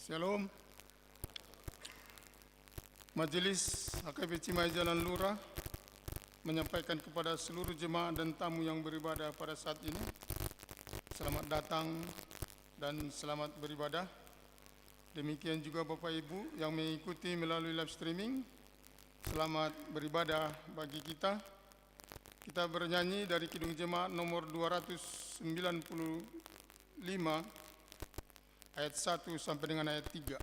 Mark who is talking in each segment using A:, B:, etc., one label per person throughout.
A: Shalom. Majelis HKB Cimahi Jalan Lurah menyampaikan kepada seluruh jemaat dan tamu yang beribadah pada saat ini, selamat datang dan selamat beribadah. Demikian juga Bapak Ibu yang mengikuti melalui live streaming, selamat beribadah bagi kita. Kita bernyanyi dari Kidung Jemaat nomor 295 ayat 1 sampai dengan ayat 3.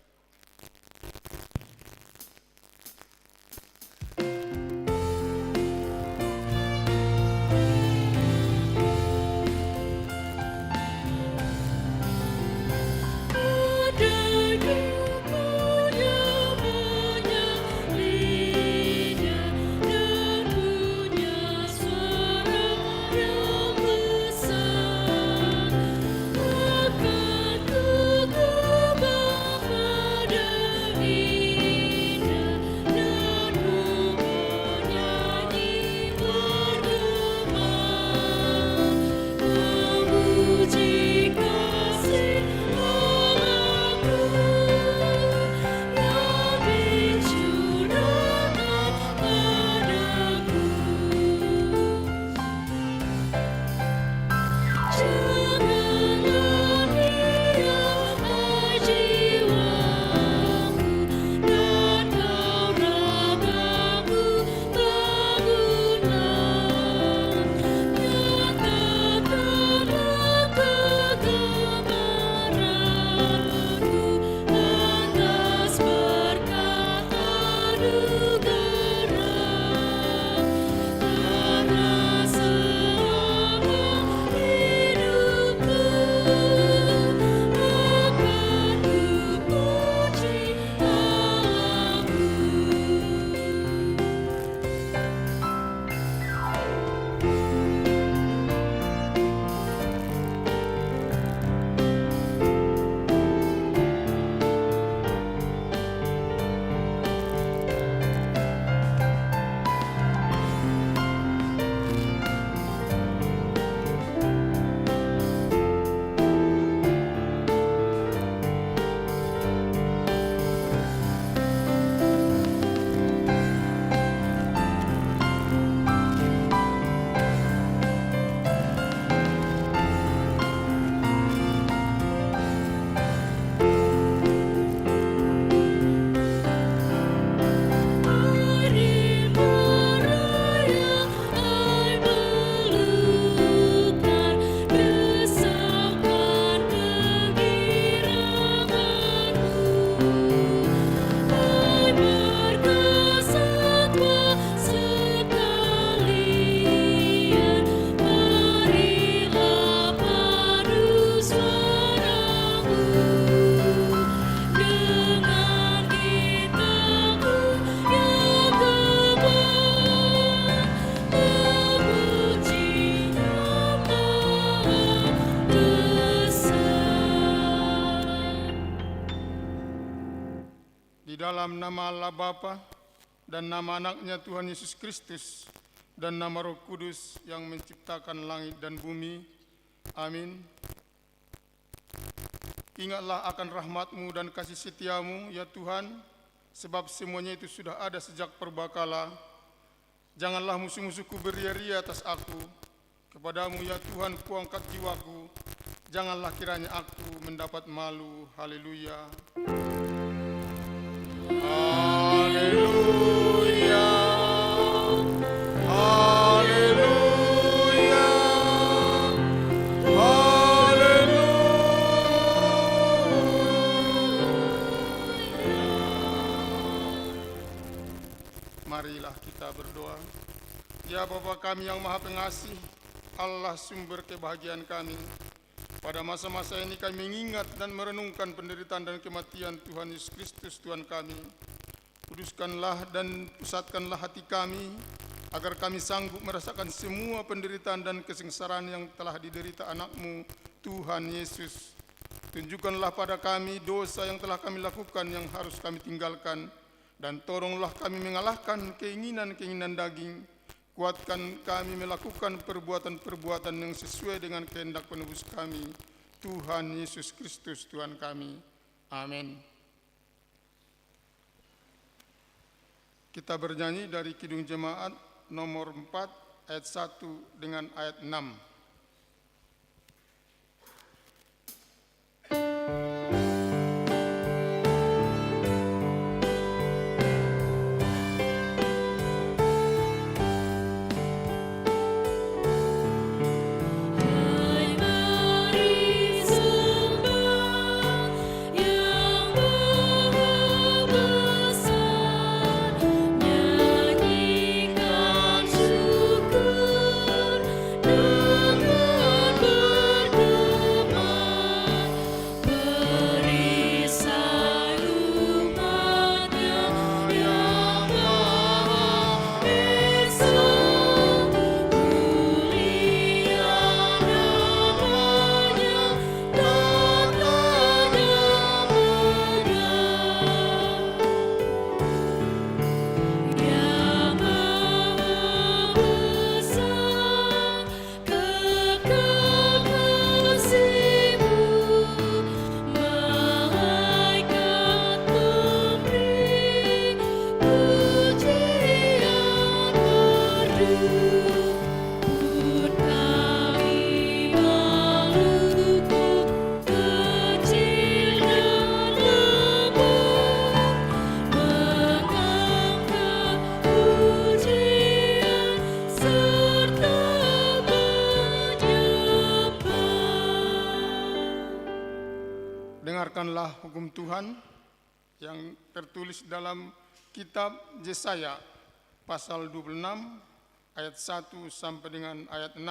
A: Dalam nama Allah Bapa dan nama anaknya Tuhan Yesus Kristus dan nama Roh Kudus yang menciptakan langit dan bumi. Amin. Ingatlah akan rahmat-Mu dan kasih setia-Mu, ya Tuhan, sebab semuanya itu sudah ada sejak purbakala. Janganlah musuh-musuhku beria-ria atas aku. Kepadamu, ya Tuhan, kuangkat jiwaku. Janganlah kiranya aku mendapat malu. Haleluya. Haleluya, haleluya, haleluya. Marilah kita berdoa. Ya Bapa kami yang Maha Pengasih, Allah sumber kebahagiaan kami. Pada masa-masa ini kami mengingat dan merenungkan penderitaan dan kematian Tuhan Yesus Kristus Tuhan kami. Kuduskanlah dan pusatkanlah hati kami, agar kami sanggup merasakan semua penderitaan dan kesengsaraan yang telah diderita anak-Mu, Tuhan Yesus. Tunjukkanlah pada kami dosa yang telah kami lakukan yang harus kami tinggalkan, dan tolonglah kami mengalahkan keinginan-keinginan daging. Kuatkan kami melakukan perbuatan-perbuatan yang sesuai dengan kehendak penebus kami, Tuhan Yesus Kristus Tuhan kami. Amin. Kita bernyanyi dari Kidung Jemaat nomor 4 ayat 1 dengan ayat 6. Dengarkanlah hukum Tuhan yang tertulis dalam kitab Yesaya pasal 26 ayat 1 sampai dengan ayat 6.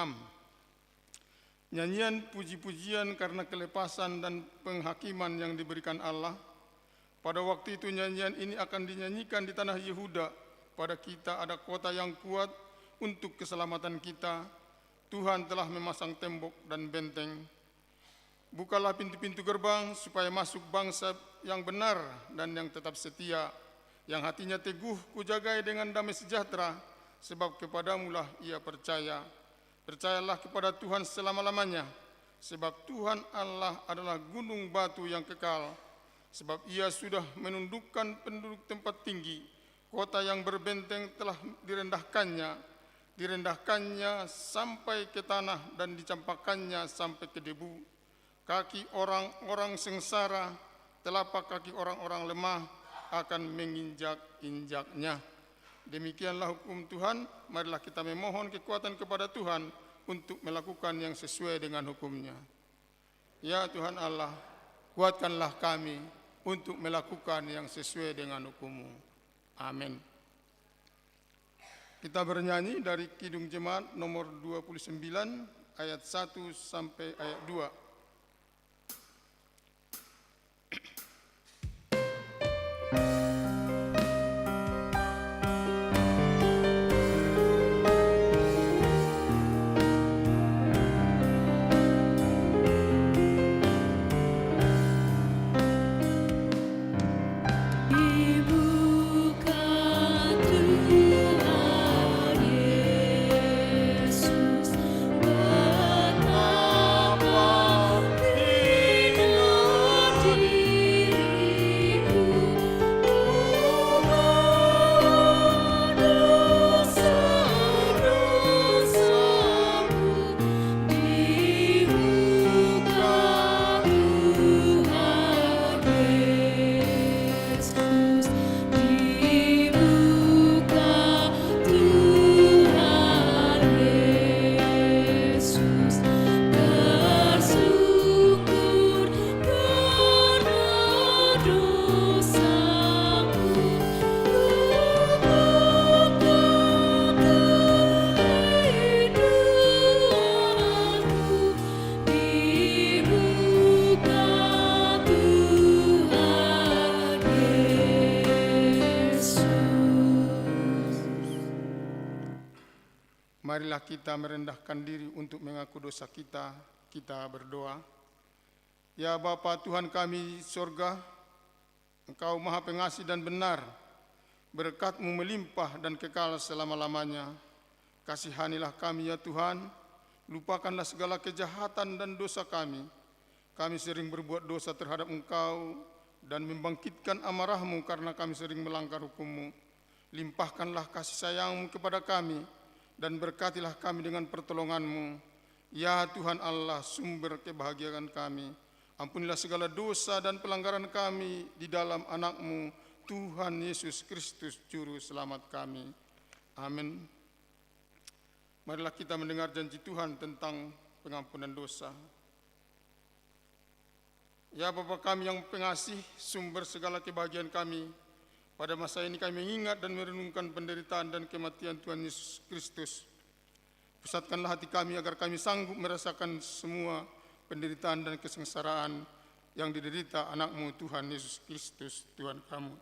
A: Nyanyian puji-pujian karena kelepasan dan penghakiman yang diberikan Allah. Pada waktu itu nyanyian ini akan dinyanyikan di tanah Yehuda. Pada kita ada kota yang kuat untuk keselamatan kita. Tuhan telah memasang tembok dan benteng. Bukalah pintu-pintu gerbang supaya masuk bangsa yang benar dan yang tetap setia, yang hatinya teguh kujagai dengan damai sejahtera, sebab kepadamulah ia percaya. Percayalah kepada Tuhan selama-lamanya, sebab Tuhan Allah adalah gunung batu yang kekal, sebab ia sudah menundukkan penduduk tempat tinggi, kota yang berbenteng telah direndahkannya sampai ke tanah dan dicampakkannya sampai ke debu. Kaki orang-orang sengsara, telapak kaki orang-orang lemah akan menginjak-injaknya. Demikianlah hukum Tuhan, marilah kita memohon kekuatan kepada Tuhan untuk melakukan yang sesuai dengan hukum-Nya. Ya Tuhan Allah, kuatkanlah kami untuk melakukan yang sesuai dengan hukum-Mu. Amin. Kita bernyanyi dari Kidung Jemaat nomor 29 ayat 1 sampai ayat 2. Marilah kita merendahkan diri untuk mengaku dosa kita. Kita berdoa. Ya Bapa Tuhan kami sorga, Engkau Maha Pengasih dan benar. Berkat-Mu melimpah dan kekal selama-lamanya. Kasihanilah kami ya Tuhan. Lupakanlah segala kejahatan dan dosa kami. Kami sering berbuat dosa terhadap Engkau dan membangkitkan amarah-Mu karena kami sering melanggar hukum-Mu. Limpahkanlah kasih sayang-Mu kepada kami, dan berkatilah kami dengan pertolongan-Mu. Ya Tuhan Allah, sumber kebahagiaan kami, ampunilah segala dosa dan pelanggaran kami di dalam anak-Mu, Tuhan Yesus Kristus, Juru Selamat kami. Amin. Marilah kita mendengar janji Tuhan tentang pengampunan dosa. Ya Bapa kami yang pengasih, sumber segala kebahagiaan kami, pada masa ini kami mengingat dan merenungkan penderitaan dan kematian Tuhan Yesus Kristus. Pusatkanlah hati kami agar kami sanggup merasakan semua penderitaan dan kesengsaraan yang diderita anak-Mu Tuhan Yesus Kristus, Tuhan kamu.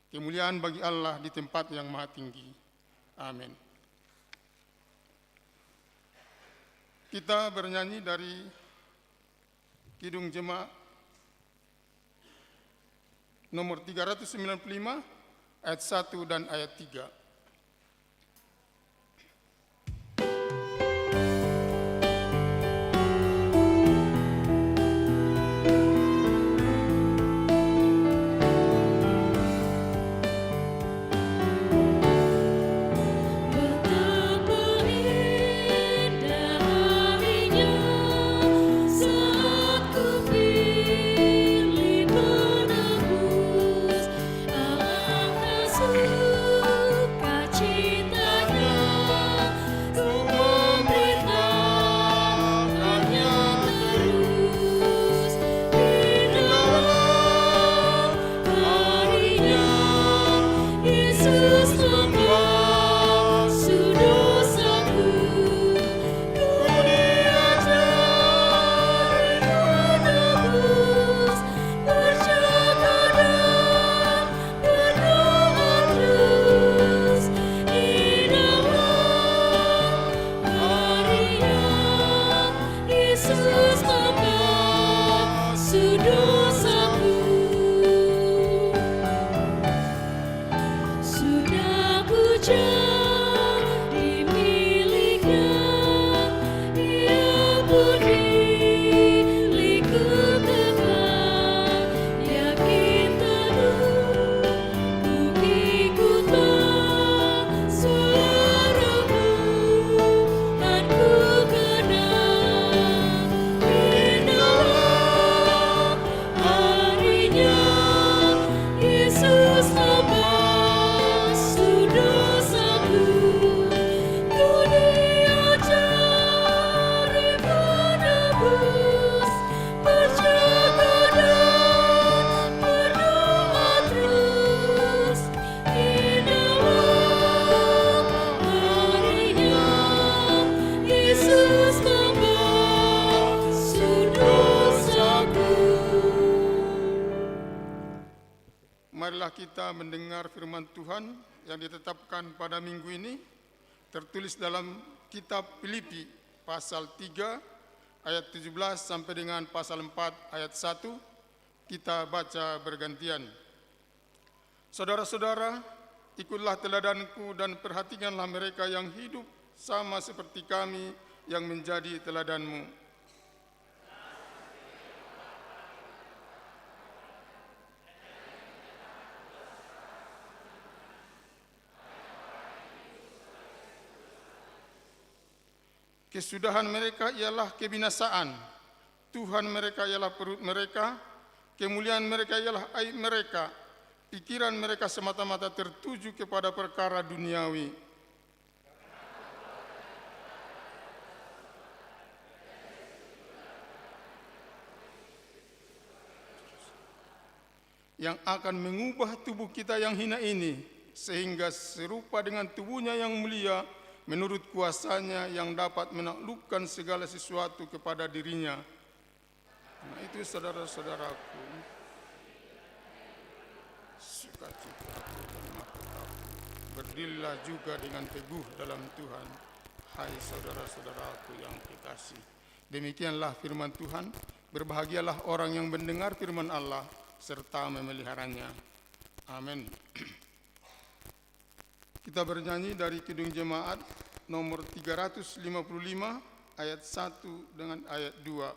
A: Kemuliaan bagi Allah di tempat yang maha tinggi. Amin. Kita bernyanyi dari Kidung Jemaat nomor 395, ayat 1 dan ayat 3. Marilah kita mendengar firman Tuhan yang ditetapkan pada minggu ini, tertulis dalam kitab Filipi pasal 3 ayat 17 sampai dengan pasal 4 ayat 1. Kita baca bergantian. Saudara-saudara, ikutlah teladanku dan perhatikanlah mereka yang hidup sama seperti kami yang menjadi teladanmu. Kesudahan mereka ialah kebinasaan, Tuhan mereka ialah perut mereka, kemuliaan mereka ialah aib mereka, pikiran mereka semata-mata tertuju kepada perkara duniawi. Yang akan mengubah tubuh kita yang hina ini, sehingga serupa dengan tubuhnya yang mulia, menurut kuasanya yang dapat menaklukkan segala sesuatu kepada dirinya. Nah itu saudara-saudaraku, sukacita dan mahkota. Berdirilah juga dengan teguh dalam Tuhan, hai saudara-saudaraku yang kekasih. Demikianlah firman Tuhan, berbahagialah orang yang mendengar firman Allah, serta memeliharanya. Amin. Kita bernyanyi dari Kidung Jemaat nomor 355 ayat 1 dengan ayat 2.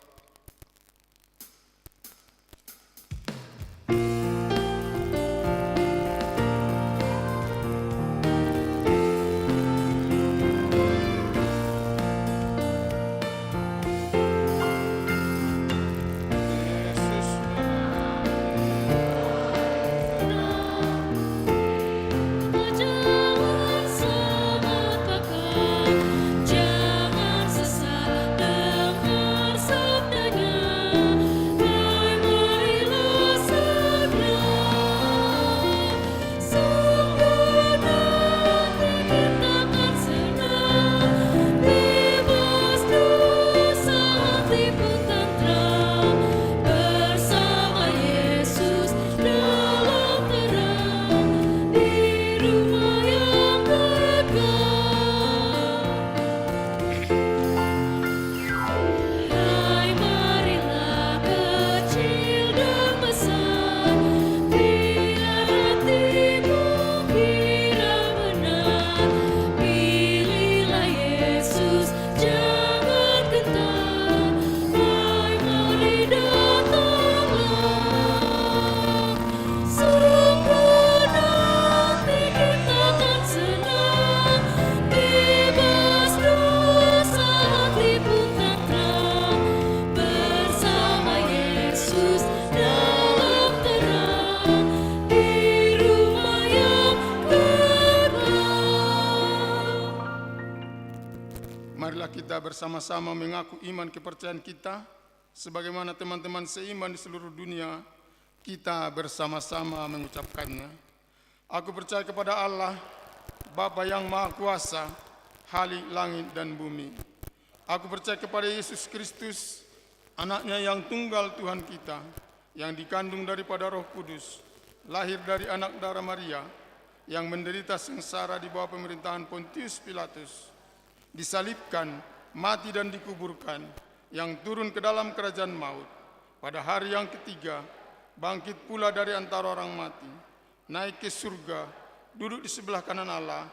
A: Marilah kita bersama-sama mengaku iman kepercayaan kita, sebagaimana teman-teman seiman di seluruh dunia, kita bersama-sama mengucapkannya. Aku percaya kepada Allah, Bapa yang Maha Kuasa, Khalik langit dan bumi. Aku percaya kepada Yesus Kristus, anaknya yang tunggal Tuhan kita, yang dikandung daripada Roh Kudus, lahir dari anak darah Maria, yang menderita sengsara di bawah pemerintahan Pontius Pilatus, disalibkan, mati dan dikuburkan, yang turun ke dalam kerajaan maut. Pada hari yang ketiga, bangkit pula dari antara orang mati, naik ke surga, duduk di sebelah kanan Allah,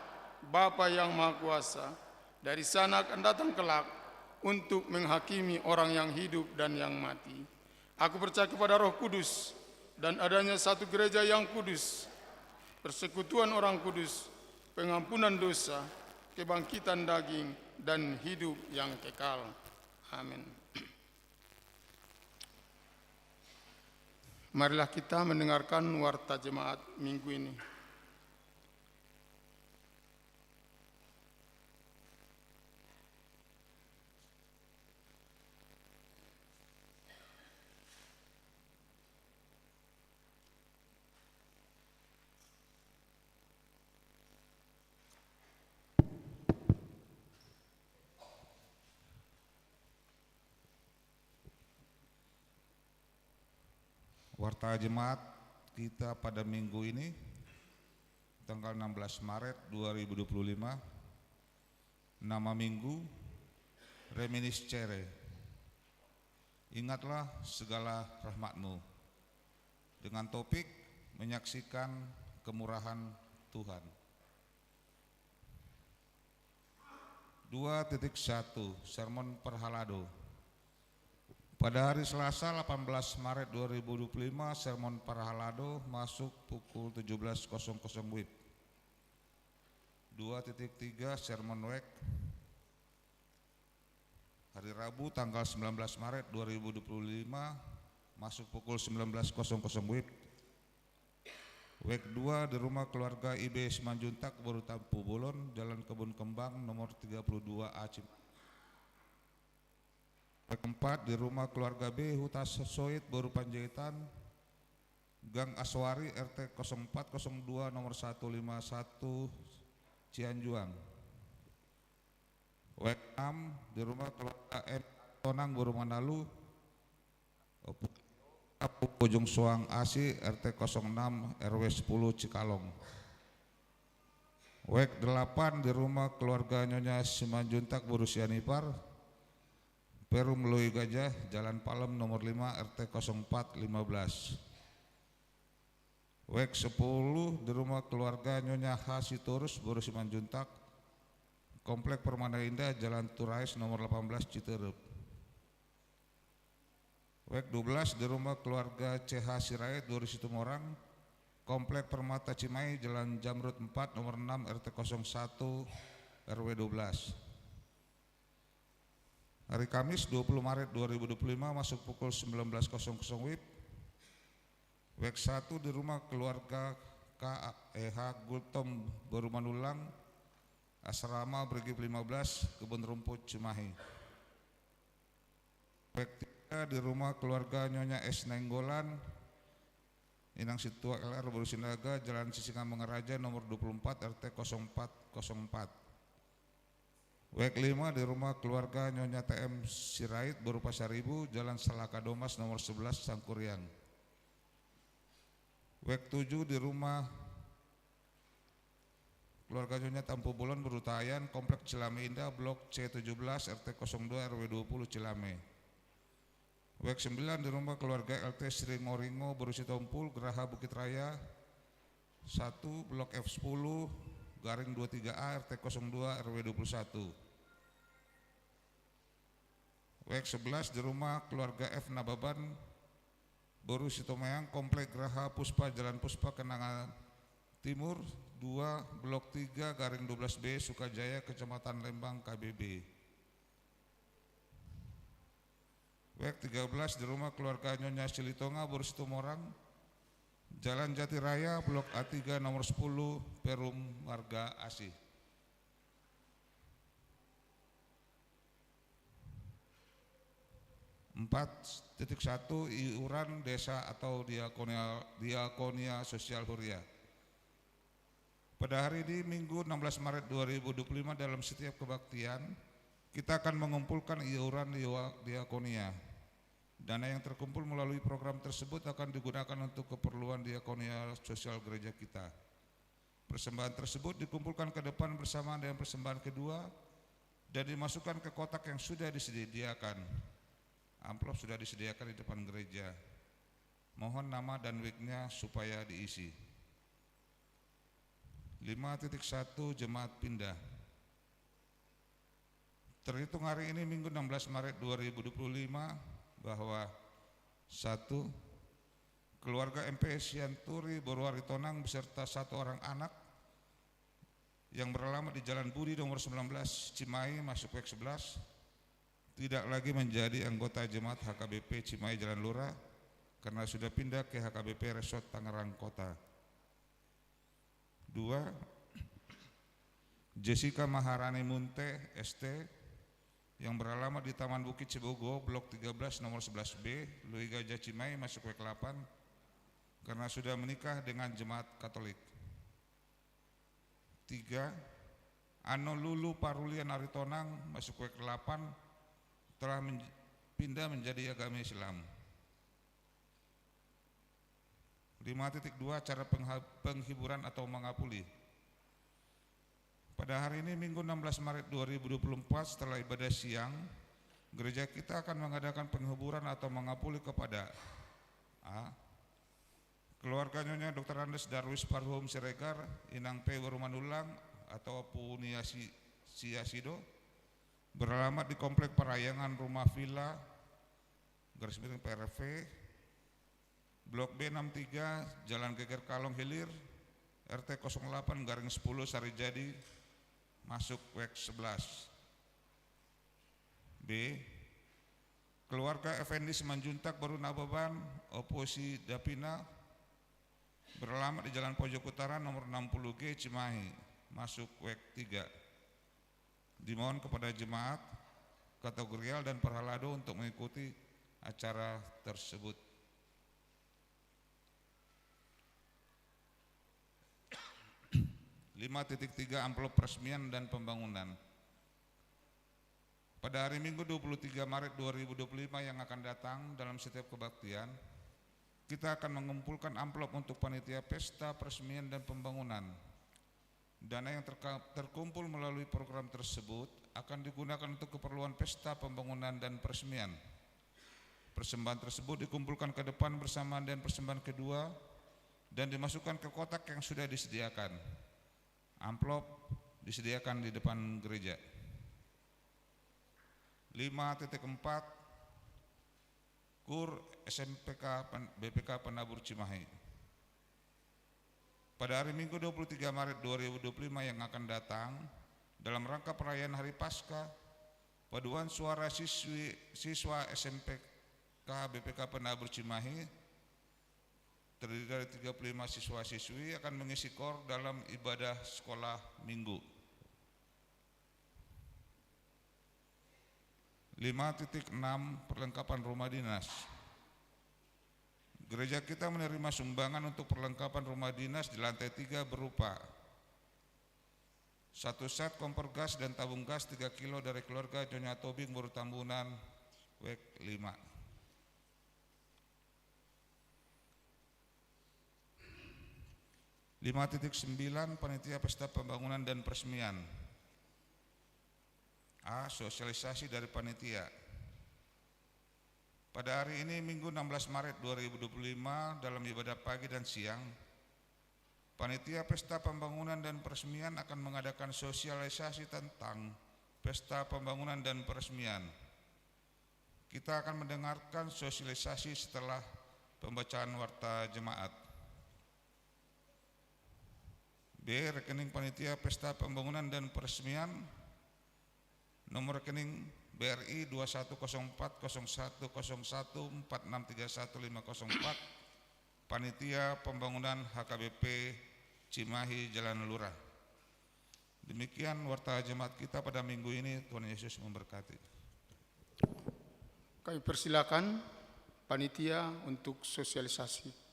A: Bapa yang Maha Kuasa. Dari sana akan datang kelak untuk menghakimi orang yang hidup dan yang mati. Aku percaya kepada Roh Kudus dan adanya satu gereja yang kudus, persekutuan orang kudus, pengampunan dosa, kebangkitan daging, dan hidup yang kekal. Amin. Marilah kita mendengarkan warta jemaat minggu ini.
B: Warta jemaat kita pada minggu ini, tanggal 16 Maret 2025, nama minggu, Reminiscere. Ingatlah segala rahmat-Mu, dengan topik menyaksikan kemurahan Tuhan. 2.1 Sermon Perhalado. Pada hari Selasa 18 Maret 2025, Sermon Perhalado masuk pukul 17.00 WIB. 2.3 Sermon WEK. Hari Rabu tanggal 19 Maret 2025 masuk pukul 19.00 WIB. WEK 2 di rumah keluarga IB Simanjuntak, Boru Tampu Bolon, Jalan Kebun Kembang nomor 32A Cimahi. Keempat di rumah keluarga B Huta Soit, Boru Panjaitan, Gang Aswari, RT 0402 nomor 151 Cianjuang. WEK 6 di rumah keluarga M Tonang, Boru Manalu, Ujung Suang Asi, RT 06 RW 10 Cikalong. WEK 8 di rumah keluarga Nyonya Simanjuntak, Boru Sianipar, Perum Lui Gajah, Jalan Palem nomor 5 RT 0415. WEK 10 di rumah keluarga Nyonya Hasitorus, Boru Simanjuntak, Komplek Permana Indah, Jalan Turais nomor 18 Citerep. WEK 12 di rumah keluarga CH Sirait, Boru Situmorang, Komplek Permata Cimahi, Jalan Jamrut 4 nomor 6 RT 01 RW 12. Hari Kamis 20 Maret 2025 masuk pukul 19.00 WIB. WEK 1 di rumah keluarga KEH Gultom, Boru Manulang, Asrama Brigif 15, Kebun Rumput Cimahi. WEK 3 di rumah keluarga Nyonya S. Nenggolan, Inang Situa LR, Boru Sinaga, Jalan Sisingan Mengeraja nomor 24 RT 0404. WEK 5 di rumah keluarga Nyonya TM Sirait, Boru Pasar Ibu, Jalan Salaka Domas nomor 11 Sangkuriang. WEK 7 di rumah keluarga Nyonya Tampu Bolon, Boru Tayan, Komplek Cilame Indah, Blok C17 RT 02 RW 20 Cilame. WEK 9 di rumah keluarga LT Sri Ngoringo, Boru Sitompul, Geraha Bukit Raya 1 Blok F10 Garing 23A RT 02 RW 21. WEK 11 di rumah keluarga F Nababan, Boru Sitomeang, Komplek Geraha Puspa, Jalan Puspa Kenangan Timur 2 Blok 3 Garing 12B Sukajaya, Kecamatan Lembang KBB. WEK 13 di rumah keluarga Nyonya Silitonga, Boru Situmorang, Jalan Jati Raya, Blok A3 nomor 10, Perum Marga Asih. 4.1 iuran desa atau diakonia sosial huria. Pada hari ini Minggu 16 Maret 2025 dalam setiap kebaktian kita akan mengumpulkan iuran diakonia. Dana yang terkumpul melalui program tersebut akan digunakan untuk keperluan diakonia sosial gereja kita. Persembahan tersebut dikumpulkan ke depan bersamaan dengan persembahan kedua dan dimasukkan ke kotak yang sudah disediakan. Amplop sudah disediakan di depan gereja. Mohon nama dan WIK-nya supaya diisi. 5.1 Jemaat pindah. Terhitung hari ini Minggu 16 Maret 2025 bahwa 1. Keluarga MPS Sianturi Boruari Tonang beserta 1 orang anak yang beralamat di Jalan Budi nomor 19 Cimahi masuk WEK 11 tidak lagi menjadi anggota jemaat HKBP Cimahi Jalan Lurah karena sudah pindah ke HKBP Resort Tangerang Kota. 2. Jessica Maharani Munte ST yang beralamat di Taman Bukit Cibogo Blok 13 nomor 11B Lui Gajah Cimahi masuk WEK 8 karena sudah menikah dengan jemaat Katolik. 3. Ano Lulu Parulian Aritonang masuk WEK 8 telah pindah menjadi agama Islam. 5.2 Cara penghiburan atau mengapuli. Pada hari ini Minggu 16 Maret 2024 setelah ibadah siang, gereja kita akan mengadakan penghiburan atau mengapuli kepada A. Keluarga Nyonya Dr. Andes Darwis Parhum Siregar, Inang P. Warumanulang atau Punia Siasido, beralamat di Komplek Parayangan Rumah Villa _ PRV Blok B63 Jalan Geger Kalong Hilir RT 08 _ 10 Sarijadi masuk WEK 11. B. Keluarga Effendi Simanjuntak Baru Nababan Oposi Dapina beralamat di Jalan Pojok Utara nomor 60G Cimahi masuk WEK 3. Dimohon kepada jemaat, kategorial dan perhalado untuk mengikuti acara tersebut. (5.3) Amplop peresmian dan pembangunan. Pada hari Minggu 23 Maret 2025 yang akan datang dalam setiap kebaktian, kita akan mengumpulkan amplop untuk panitia pesta peresmian dan pembangunan. Dana yang terkumpul melalui program tersebut akan digunakan untuk keperluan pesta pembangunan dan peresmian. Persembahan tersebut dikumpulkan ke depan bersamaan dengan persembahan kedua dan dimasukkan ke kotak yang sudah disediakan. Amplop disediakan di depan gereja. 5.4 KUR SMPK BPK Penabur Cimahi. Pada hari Minggu 23 Maret 2025 yang akan datang, dalam rangka perayaan Hari Paskah, paduan suara siswa SMPK BPK Penabur Cimahi terdiri dari 35 siswa-siswi akan mengisi KOR dalam ibadah sekolah minggu. 5.6 Perlengkapan rumah dinas. Gereja kita menerima sumbangan untuk perlengkapan rumah dinas di lantai 3 berupa 1 set kompor gas dan tabung gas 3 kilo dari keluarga Nyonya Tobing Baru Tambunan WEK 5. 5.9 Panitia Pesta Pembangunan dan Peresmian. A. Sosialisasi dari panitia. Pada hari ini Minggu 16 Maret 2025 dalam ibadah pagi dan siang, Panitia Pesta Pembangunan dan Peresmian akan mengadakan sosialisasi tentang Pesta Pembangunan dan Peresmian. Kita akan mendengarkan sosialisasi setelah pembacaan warta jemaat. B. Rekening Panitia Pesta Pembangunan dan Peresmian, nomor rekening BRI 2104010146310504 Panitia Pembangunan HKBP Cimahi Jalan Lurah. Demikian warta jemaat kita pada minggu ini. Tuhan Yesus memberkati.
A: Kami persilakan panitia untuk sosialisasi.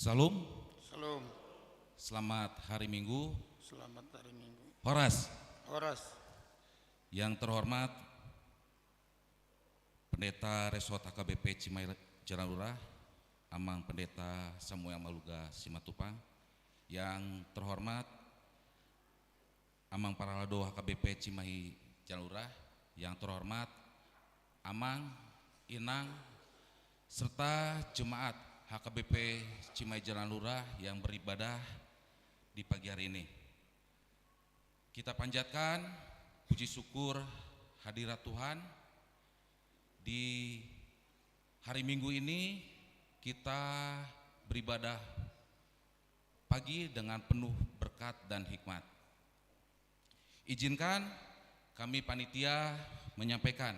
C: Salam,
A: Salam.
C: selamat hari Minggu.
A: Selamat hari Minggu.
C: Horas,
A: Horas.
C: yang terhormat Pendeta Resort HKBP Cimahi Jalan Lurah, Amang Pendeta Samuel Maluga Simatupang, yang terhormat Amang Paralado HKBP Cimahi Jalan Lurah, yang terhormat Amang, Inang, serta jemaat HKBP Cimahi Jalan Lurah yang beribadah di pagi hari ini. Kita panjatkan puji syukur hadirat Tuhan. Di hari Minggu ini kita beribadah pagi dengan penuh berkat dan hikmat. Izinkan kami panitia menyampaikan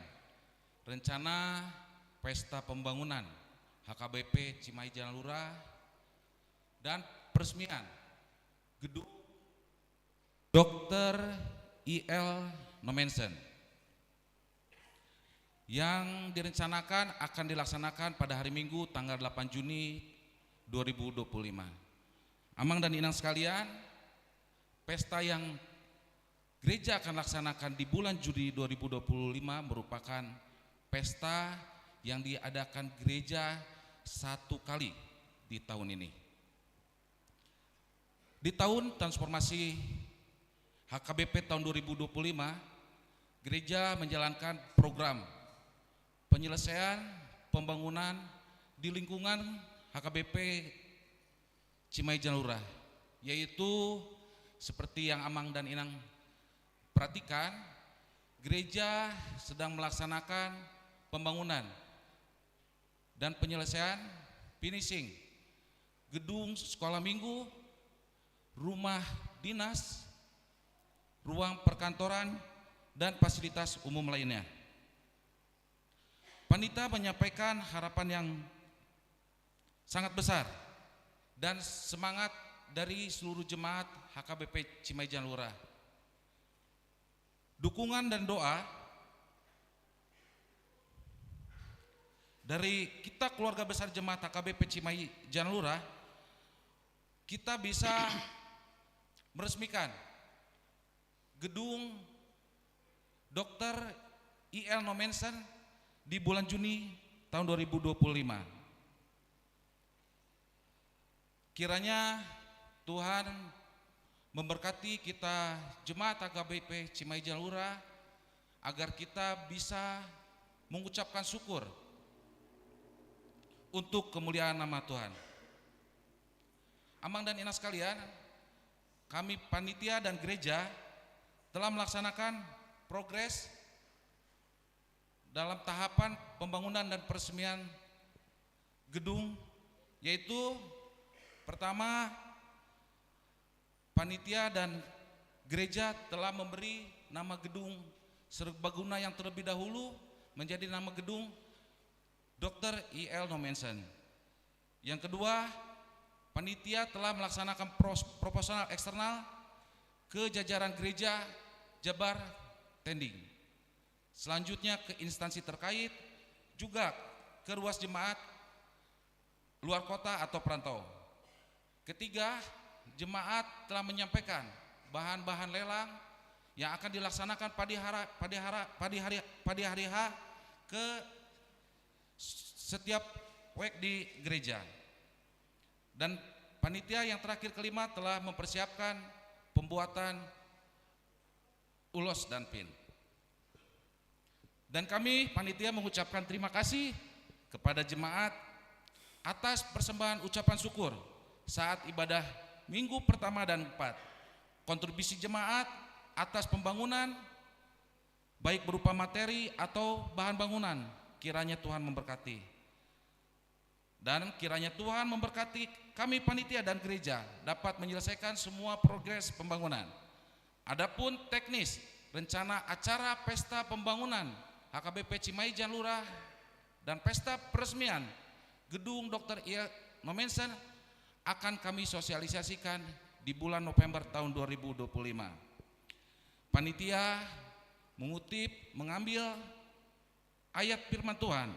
C: rencana pesta pembangunan HKBP Cimahi Jalan Lurah dan peresmian gedung Dr. I.L. Nomensen yang direncanakan akan dilaksanakan pada hari Minggu tanggal 8 Juni 2025. Amang dan Inang sekalian, pesta yang gereja akan laksanakan di bulan Juli 2025 merupakan pesta yang diadakan gereja satu kali di tahun ini. Di tahun transformasi HKBP tahun 2025, gereja menjalankan program penyelesaian pembangunan di lingkungan HKBP Cimahi Jalan Lurah, yaitu seperti yang Amang dan Inang perhatikan, gereja sedang melaksanakan pembangunan dan penyelesaian finishing gedung sekolah minggu, rumah dinas, ruang perkantoran, dan fasilitas umum lainnya. Panitia menyampaikan harapan yang sangat besar dan semangat dari seluruh jemaat HKBP Cimahi Jalan Lurah. Dukungan dan doa dari kita keluarga besar jemaat HKBP Cimahi Jalan Lurah, kita bisa meresmikan gedung Dr. I.L. Nomensen di bulan Juni tahun 2025. Kiranya Tuhan memberkati kita jemaat HKBP Cimahi Jalan Lurah agar kita bisa mengucapkan syukur untuk kemuliaan nama Tuhan. Amang dan Inang sekalian, kami panitia dan gereja telah melaksanakan progres dalam tahapan pembangunan dan peresmian gedung, yaitu pertama, panitia dan gereja telah memberi nama gedung serbaguna yang terlebih dahulu menjadi nama gedung Dr. I.L. Nomensen. Yang kedua, panitia telah melaksanakan proposal eksternal ke jajaran gereja Jabar Tending. Selanjutnya ke instansi terkait, juga ke ruas jemaat luar kota atau perantau. Ketiga, jemaat telah menyampaikan bahan-bahan lelang yang akan dilaksanakan pada hari H ke setiap proyek di gereja. Dan panitia yang terakhir kelima telah mempersiapkan pembuatan ulos dan pin. Dan kami panitia mengucapkan terima kasih kepada jemaat atas persembahan ucapan syukur saat ibadah minggu pertama dan 4. Kontribusi jemaat atas pembangunan baik berupa materi atau bahan bangunan, kiranya Tuhan memberkati. Dan kiranya Tuhan memberkati kami panitia dan gereja dapat menyelesaikan semua progres pembangunan. Adapun teknis rencana acara pesta pembangunan HKBP Cimahi Jalurah dan pesta peresmian gedung Dr. I. Nomensen akan kami sosialisasikan di bulan November tahun 2025. Panitia mengambil ayat firman Tuhan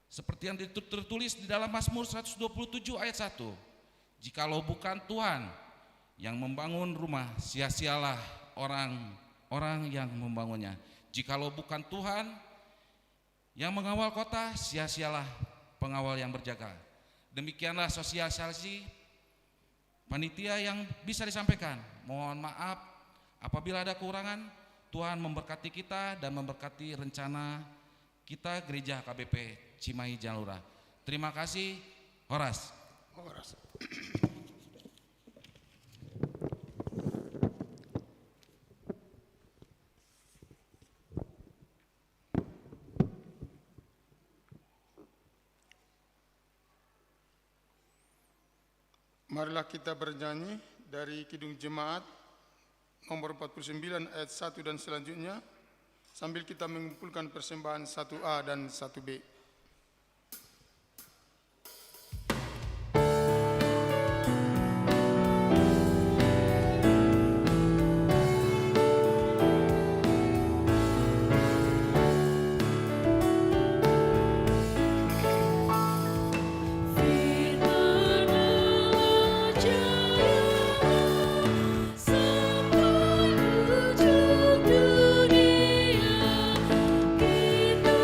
C: seperti yang tertulis di dalam Mazmur 127 ayat 1. Jikalau bukan Tuhan yang membangun rumah, sia-sialah orang yang membangunnya. Jikalau bukan Tuhan yang mengawal kota, sia-sialah pengawal yang berjaga. Demikianlah sosialisasi panitia yang bisa disampaikan. Mohon maaf apabila ada kekurangan. Tuhan memberkati kita dan memberkati rencana kita gereja KBP Cimahi Jalurah. Terima kasih. Horas.
A: Marilah kita bernyanyi dari Kidung Jemaat nomor 49 ayat 1 dan selanjutnya sambil kita mengumpulkan persembahan 1A dan 1B.
D: Dunia, kita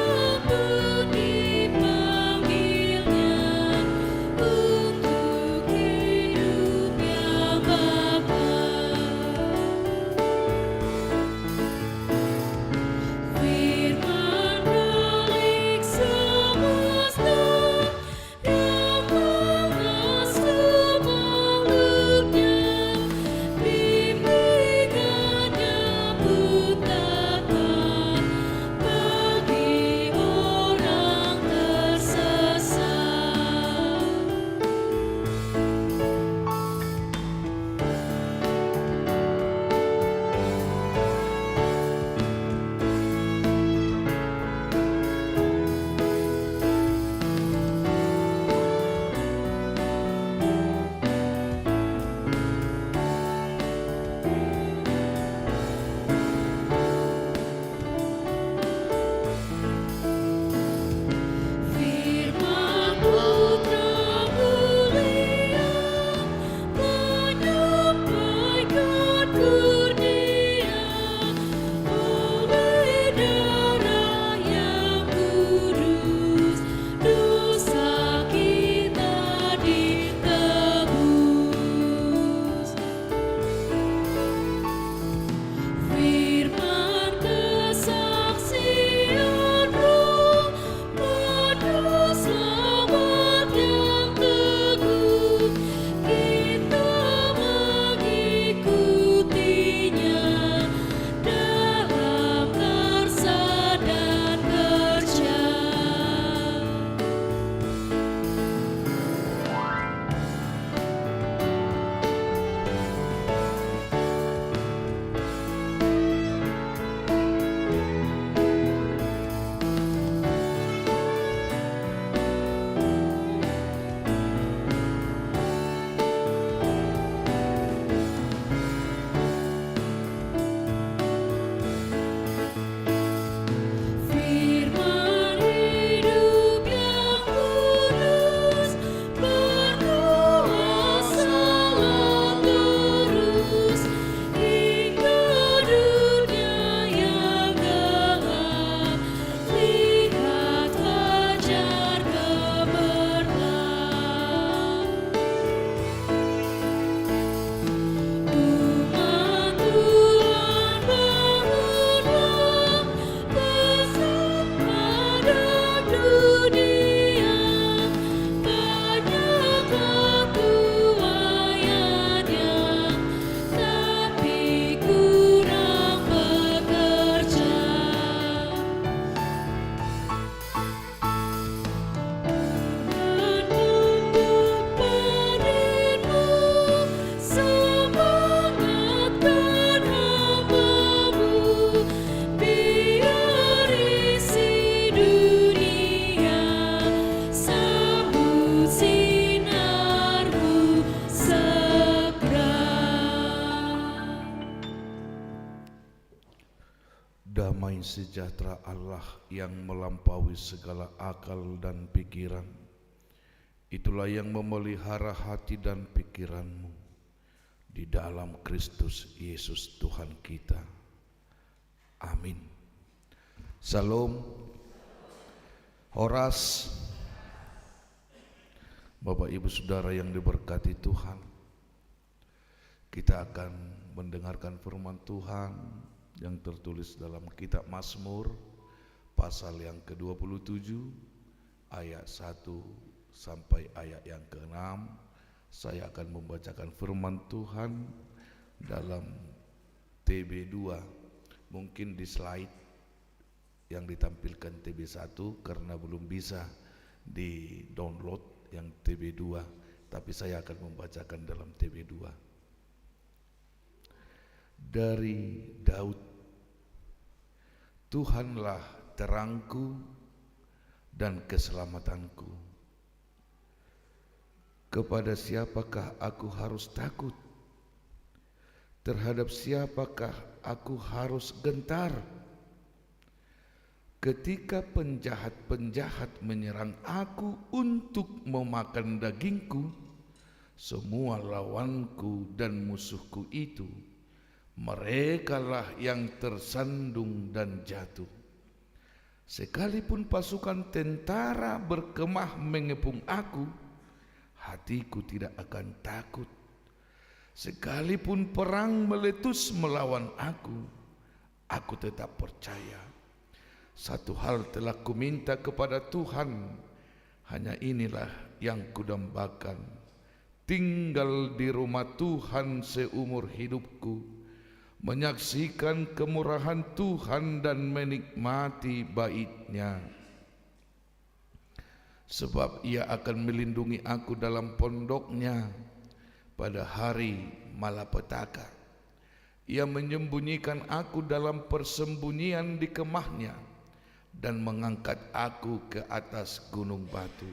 D: sejahtera Allah yang melampaui segala akal dan pikiran, itulah yang memelihara hati dan pikiranmu di dalam Kristus Yesus Tuhan kita. Amin. Salam. Horas. Bapak Ibu Saudara yang diberkati Tuhan, kita akan mendengarkan firman Tuhan yang tertulis dalam kitab Mazmur pasal yang ke-27 ayat 1 sampai ayat yang ke-6. Saya akan membacakan firman Tuhan dalam TB2. Mungkin di slide yang ditampilkan TB1 karena belum bisa di download yang TB2, tapi saya akan membacakan dalam TB2. Dari Daud, Tuhanlah terangku dan keselamatanku. Kepada siapakah aku harus takut? Terhadap siapakah aku harus gentar? Ketika penjahat-penjahat menyerang aku untuk memakan dagingku, semua lawanku dan musuhku itu, merekalah yang tersandung dan jatuh. Sekalipun pasukan tentara berkemah mengepung aku, hatiku tidak akan takut. Sekalipun perang meletus melawan aku tetap percaya. Satu hal telah kuminta kepada Tuhan, hanya inilah yang kudambakan, tinggal di rumah Tuhan seumur hidupku, menyaksikan kemurahan Tuhan dan menikmati bait-Nya. Sebab Ia akan melindungi aku dalam pondok-Nya pada hari malapetaka. Ia menyembunyikan aku dalam persembunyian di kemah-Nya dan mengangkat aku ke atas gunung batu.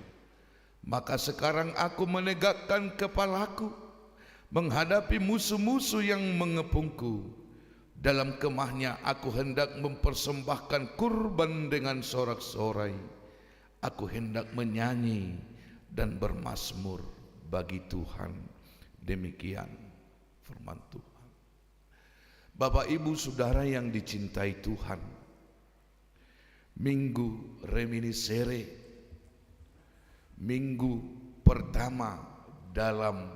D: Maka sekarang aku menegakkan kepalaku menghadapi musuh-musuh yang mengepungku. Dalam kemah-Nya aku hendak mempersembahkan kurban dengan sorak-sorai. Aku hendak menyanyi dan bermazmur bagi Tuhan. Demikian firman Tuhan. Bapak Ibu Saudara yang dicintai Tuhan, Minggu Reminiscere, minggu pertama dalam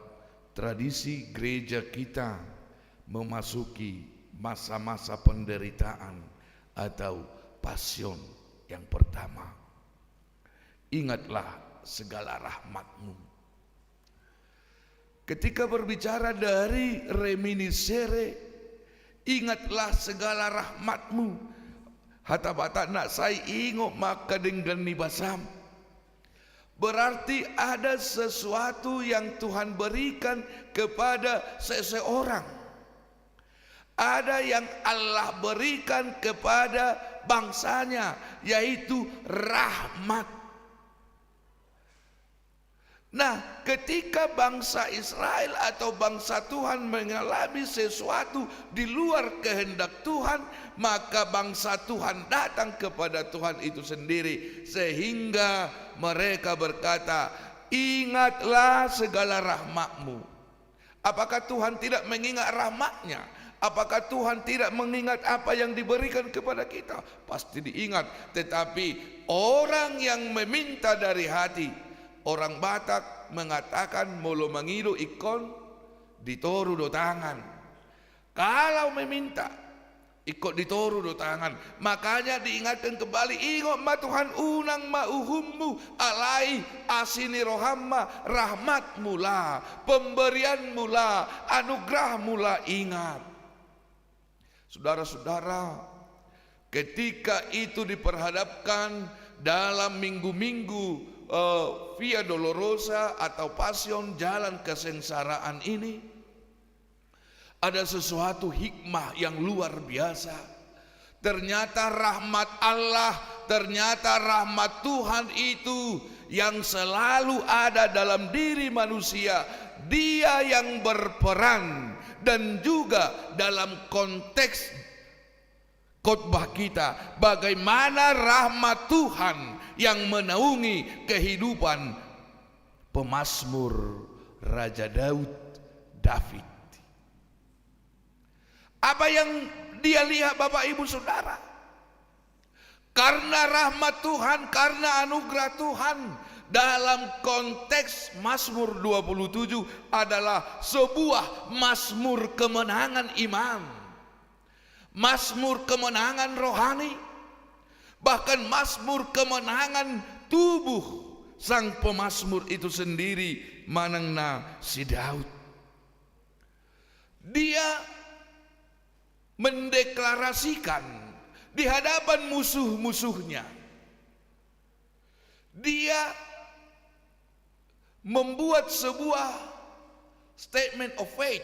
D: tradisi gereja kita memasuki masa-masa penderitaan atau pasion yang pertama. Ingatlah segala rahmat-Mu. Ketika berbicara dari reminiscere, ingatlah segala rahmat-Mu. Hata-bata nak saya ingat maka dengan nibasam. Berarti ada sesuatu yang Tuhan berikan kepada seseorang. Ada yang Allah berikan kepada bangsanya, yaitu rahmat. Nah, ketika bangsa Israel atau bangsa Tuhan mengalami sesuatu di luar kehendak Tuhan, maka bangsa Tuhan datang kepada Tuhan itu sendiri, sehingga mereka berkata, ingatlah segala rahmat-Mu. Apakah Tuhan tidak mengingat rahmat-Nya? Apakah Tuhan tidak mengingat apa yang diberikan kepada kita? Pasti diingat. Tetapi orang yang meminta dari hati, orang Batak mengatakan molo mangido ikon ditoru do tangan. Kalau meminta ikut ditoru do tangan, makanya diingatkan kembali, ingat ma Tuhan unang mauhummu alai asini rohamma, rahmatmu lah, pemberianmu lah, anugerahmu lah, ingat. Saudara-saudara, ketika itu diperhadapkan dalam minggu-minggu Via Dolorosa atau Pasion, jalan kesengsaraan ini, ada sesuatu hikmah yang luar biasa. Ternyata rahmat Allah, ternyata rahmat Tuhan itu yang selalu ada dalam diri manusia. Dia yang berperan, dan juga dalam konteks khotbah kita, bagaimana rahmat Tuhan yang menaungi kehidupan pemazmur Raja David. Apa yang dia lihat Bapak Ibu Saudara? Karena rahmat Tuhan, karena anugerah Tuhan, dalam konteks Mazmur 27 adalah sebuah mazmur kemenangan iman, mazmur kemenangan rohani, bahkan mazmur kemenangan tubuh sang pemazmur itu sendiri, manangna si Daud. Dia mendeklarasikan di hadapan musuh-musuhnya. Dia membuat sebuah statement of faith,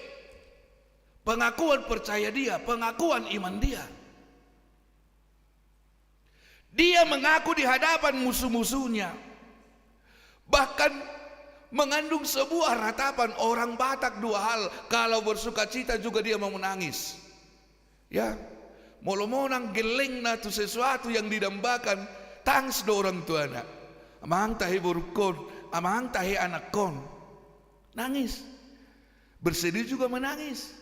D: pengakuan percaya dia, pengakuan iman dia. Dia mengaku di hadapan musuh-musuhnya, bahkan mengandung sebuah ratapan. Orang Batak dua hal, kalau bersuka cita juga dia mau menangis. Ya, molo-monang geleng na tu sesuatu yang didambakan, tangis do orang tuana. Amang tahi burukon, amang tahi anak kon, nangis. Bersedih juga menangis.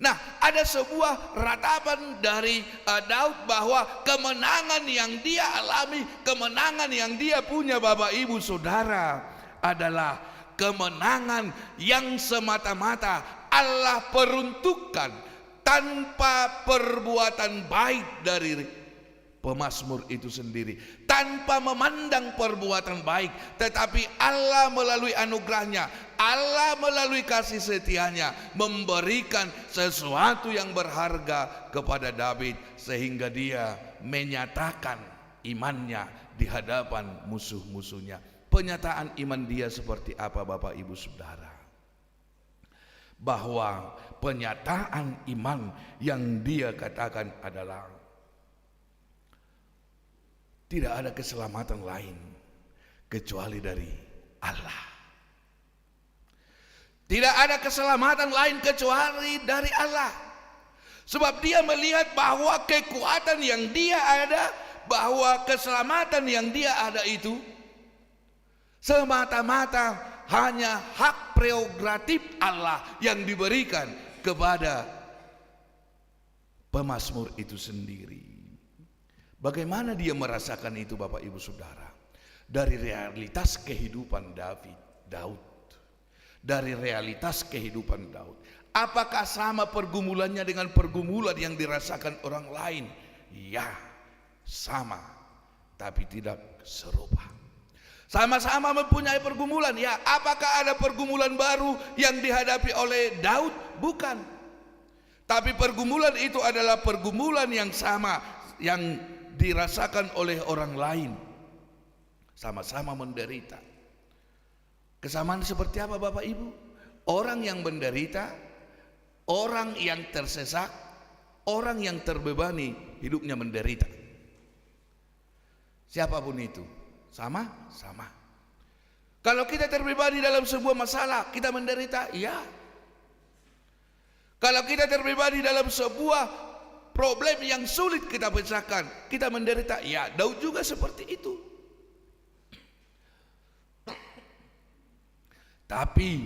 D: Nah, ada sebuah ratapan dari Daud bahwa kemenangan yang dia alami, kemenangan yang dia punya Bapak Ibu Saudara, adalah kemenangan yang semata-mata Allah peruntukkan tanpa perbuatan baik dari pemazmur itu sendiri, tanpa memandang perbuatan baik, tetapi Allah melalui anugerahnya, Allah melalui kasih setianya memberikan sesuatu yang berharga kepada David, sehingga dia menyatakan imannya di hadapan musuh-musuhnya. Penyataan iman dia seperti apa Bapak Ibu Saudara? Bahwa penyataan iman yang dia katakan adalah tidak ada keselamatan lain kecuali dari Allah. Tidak ada keselamatan lain kecuali dari Allah. Sebab dia melihat bahwa kekuatan yang dia ada, bahwa keselamatan yang dia ada itu semata-mata hanya hak prerogatif Allah yang diberikan kepada pemazmur itu sendiri. Bagaimana dia merasakan itu Bapak Ibu Saudara? Dari realitas kehidupan Daud. Dari realitas kehidupan Daud. Apakah sama pergumulannya dengan pergumulan yang dirasakan orang lain? Ya, sama, tapi tidak serupa. Sama-sama mempunyai pergumulan. Ya, apakah ada pergumulan baru yang dihadapi oleh Daud? Bukan. Tapi pergumulan itu adalah pergumulan yang sama yang dirasakan oleh orang lain. Sama-sama menderita. Kesamaan seperti apa Bapak Ibu? Orang yang menderita, orang yang tersesat, orang yang terbebani, hidupnya menderita. Siapapun itu. Sama. Kalau kita terbebani dalam sebuah masalah, kita menderita, iya. Kalau kita terbebani dalam sebuah problem yang sulit kita pecahkan, kita menderita, iya. Daud juga seperti itu. Tapi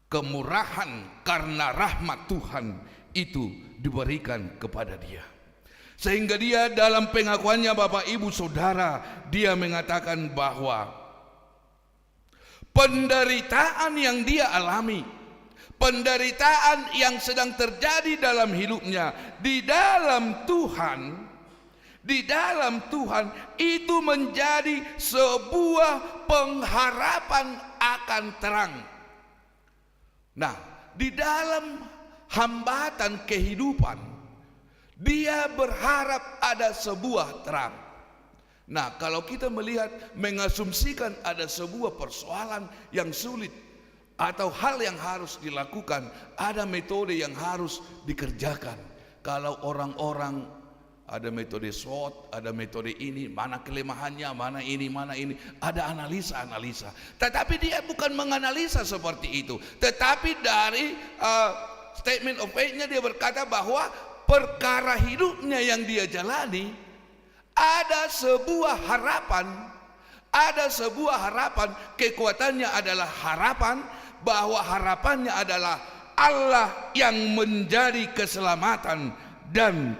D: kemurahan karena rahmat Tuhan itu diberikan kepada dia. Sehingga dia dalam pengakuannya Bapak Ibu Saudara, dia mengatakan bahwa penderitaan yang dia alami, penderitaan yang sedang terjadi dalam hidupnya di dalam Tuhan itu menjadi sebuah pengharapan akan terang. Nah, di dalam hambatan kehidupan dia berharap ada sebuah terang. Nah, kalau kita melihat, mengasumsikan ada sebuah persoalan yang sulit atau hal yang harus dilakukan, ada metode yang harus dikerjakan. Kalau orang-orang ada metode SWOT, ada metode ini, mana kelemahannya, mana ini, ada analisa-analisa. Tetapi dia bukan menganalisa seperti itu, tetapi dari statement of faith-nya dia berkata bahwa perkara hidupnya yang dia jalani ada sebuah harapan, kekuatannya adalah harapan, bahwa harapannya adalah Allah yang menjadi keselamatan dan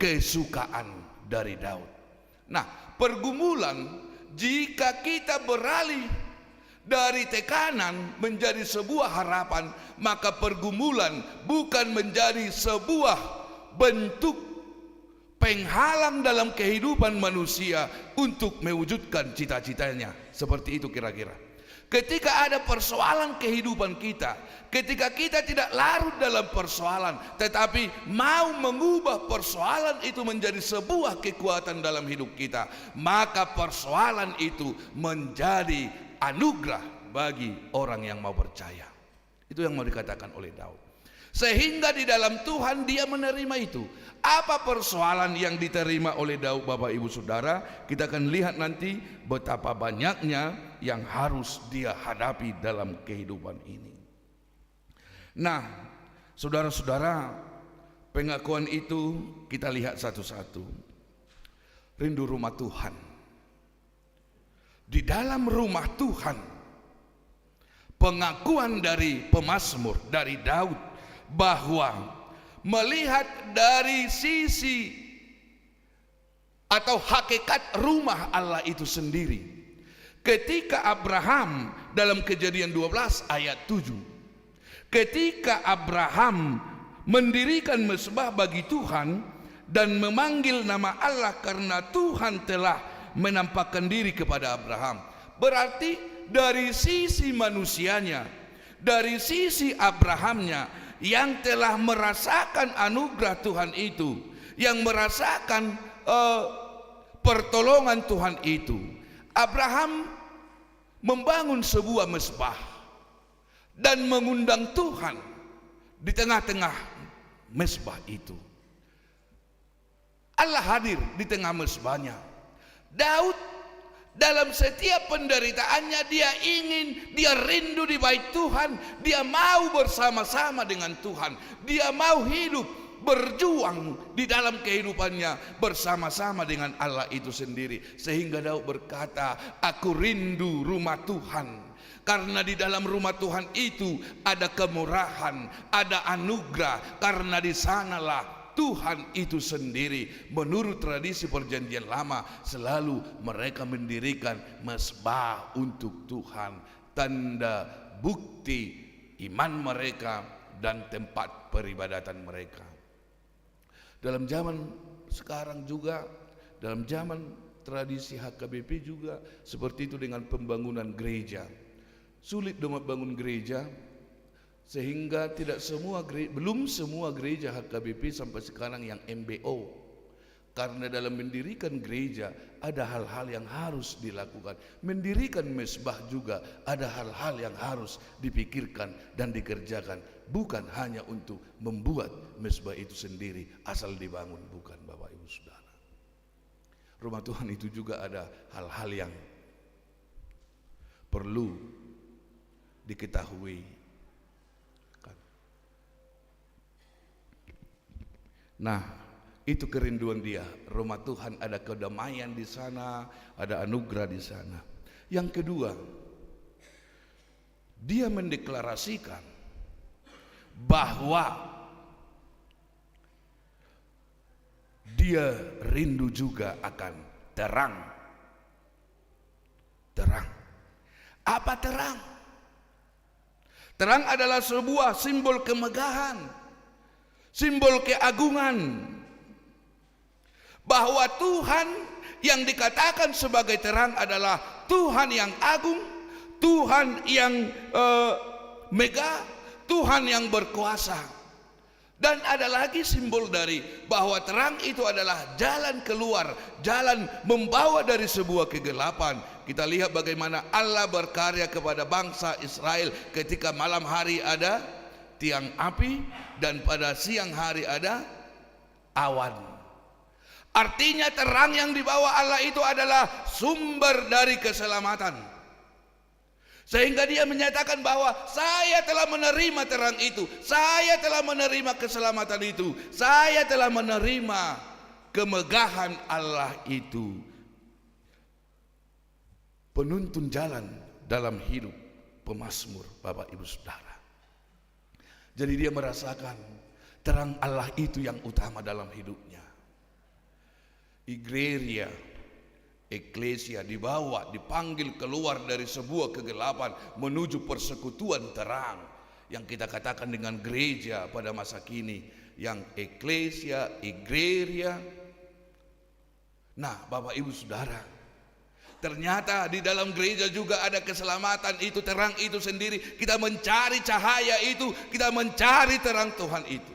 D: kesukaan dari Daud. Nah, pergumulan jika kita beralih dari tekanan menjadi sebuah harapan, maka pergumulan bukan menjadi sebuah bentuk penghalang dalam kehidupan manusia untuk mewujudkan cita-citanya. Seperti itu kira-kira. Ketika ada persoalan kehidupan kita, ketika kita tidak larut dalam persoalan, tetapi mau mengubah persoalan itu menjadi sebuah kekuatan dalam hidup kita, maka persoalan itu menjadi anugerah bagi orang yang mau percaya. Itu yang mau dikatakan oleh Daud. Sehingga di dalam Tuhan dia menerima itu. Apa persoalan yang diterima oleh Daud, Bapak Ibu Saudara? Kita akan lihat nanti betapa banyaknya yang harus dia hadapi dalam kehidupan ini. Nah, saudara-saudara, pengakuan itu kita lihat satu-satu. Rindu rumah Tuhan. Di dalam rumah Tuhan, pengakuan dari pemazmur, dari Daud, bahwa melihat dari sisi atau hakikat rumah Allah itu sendiri. Ketika Abraham dalam Kejadian 12 ayat 7, ketika Abraham mendirikan mezbah bagi Tuhan dan memanggil nama Allah karena Tuhan telah menampakkan diri kepada Abraham, berarti dari sisi manusianya, dari sisi Abrahamnya yang telah merasakan anugerah Tuhan itu, yang merasakan pertolongan Tuhan itu, Abraham membangun sebuah mezbah dan mengundang Tuhan di tengah-tengah mezbah itu. Allah hadir di tengah mezbahnya. Daud dalam setiap penderitaannya dia rindu di bait Tuhan, dia mau bersama-sama dengan Tuhan, dia mau hidup berjuang di dalam kehidupannya bersama-sama dengan Allah itu sendiri. Sehingga Daud berkata, aku rindu rumah Tuhan, karena di dalam rumah Tuhan itu ada kemurahan, ada anugerah, karena di sanalah Tuhan itu sendiri. Menurut tradisi perjanjian lama, selalu mereka mendirikan mezbah untuk Tuhan, tanda bukti iman mereka dan tempat peribadatan mereka. Dalam zaman sekarang juga, dalam zaman tradisi HKBP juga seperti itu dengan pembangunan gereja. Sulit membangun gereja, sehingga belum semua gereja HKBP sampai sekarang yang MBO. Karena dalam mendirikan gereja ada hal-hal yang harus dilakukan. Mendirikan mezbah juga ada hal-hal yang harus dipikirkan dan dikerjakan. Bukan hanya untuk membuat mezbah itu sendiri asal dibangun, bukan, Bapak Ibu Saudara. Rumah Tuhan itu juga ada hal-hal yang perlu diketahui. Nah, itu kerinduan dia. Rumah Tuhan ada kedamaian di sana, ada anugerah di sana. Yang kedua, dia mendeklarasikan bahwa dia rindu juga akan terang. Terang. Apa terang? Terang adalah sebuah simbol kemegahan, simbol keagungan, bahwa Tuhan yang dikatakan sebagai terang adalah Tuhan yang agung, Tuhan yang megah, Tuhan yang berkuasa. Dan ada lagi simbol dari bahwa terang itu adalah jalan keluar, jalan membawa dari sebuah kegelapan. Kita lihat bagaimana Allah berkarya kepada bangsa Israel ketika malam hari ada tiang api dan pada siang hari ada awan. Artinya terang yang dibawa Allah itu adalah sumber dari keselamatan, Sehingga dia menyatakan bahwa saya telah menerima terang itu, saya telah menerima keselamatan itu, saya telah menerima kemegahan Allah itu. Penuntun jalan dalam hidup pemazmur, Bapak Ibu Saudara. Jadi dia merasakan terang Allah itu yang utama dalam hidupnya. Iglesia, eklesia dibawa, dipanggil keluar dari sebuah kegelapan menuju persekutuan terang, yang kita katakan dengan gereja pada masa kini, yang eklesia, iglesia. Nah, Bapak Ibu Saudara, ternyata di dalam gereja juga ada keselamatan itu, terang itu sendiri. Kita mencari cahaya itu, kita mencari terang Tuhan itu.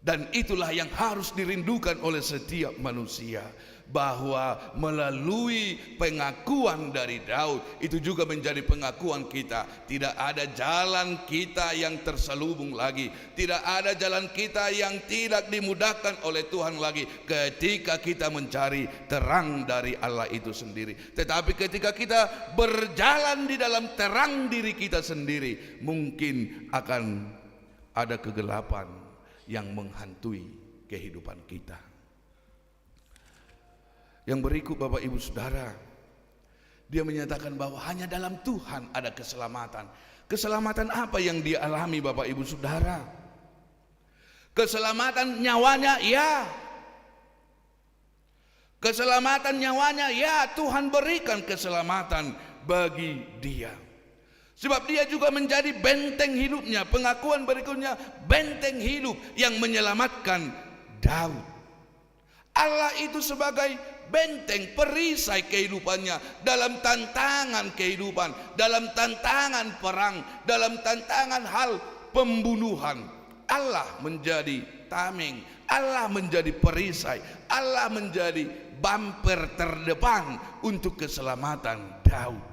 D: Dan itulah yang harus dirindukan oleh setiap manusia, bahwa melalui pengakuan dari Daud, itu juga menjadi pengakuan kita. Tidak ada jalan kita yang terselubung lagi, tidak ada jalan kita yang tidak dimudahkan oleh Tuhan lagi ketika kita mencari terang dari Allah itu sendiri. Tetapi ketika kita berjalan di dalam terang diri kita sendiri, mungkin akan ada kegelapan yang menghantui kehidupan kita. Yang berikut, Bapak Ibu Saudara, dia menyatakan bahwa hanya dalam Tuhan ada keselamatan. Keselamatan apa yang dia alami, Bapak Ibu Saudara? Keselamatan nyawanya, ya. Keselamatan nyawanya, ya, Tuhan berikan keselamatan bagi dia. Sebab dia juga menjadi benteng hidupnya. Pengakuan berikutnya, benteng hidup yang menyelamatkan Daud. Allah itu sebagai benteng, perisai kehidupannya dalam tantangan kehidupan, dalam tantangan perang, dalam tantangan hal pembunuhan. Allah menjadi tameng, Allah menjadi perisai, Allah menjadi bumper terdepan untuk keselamatan Daud.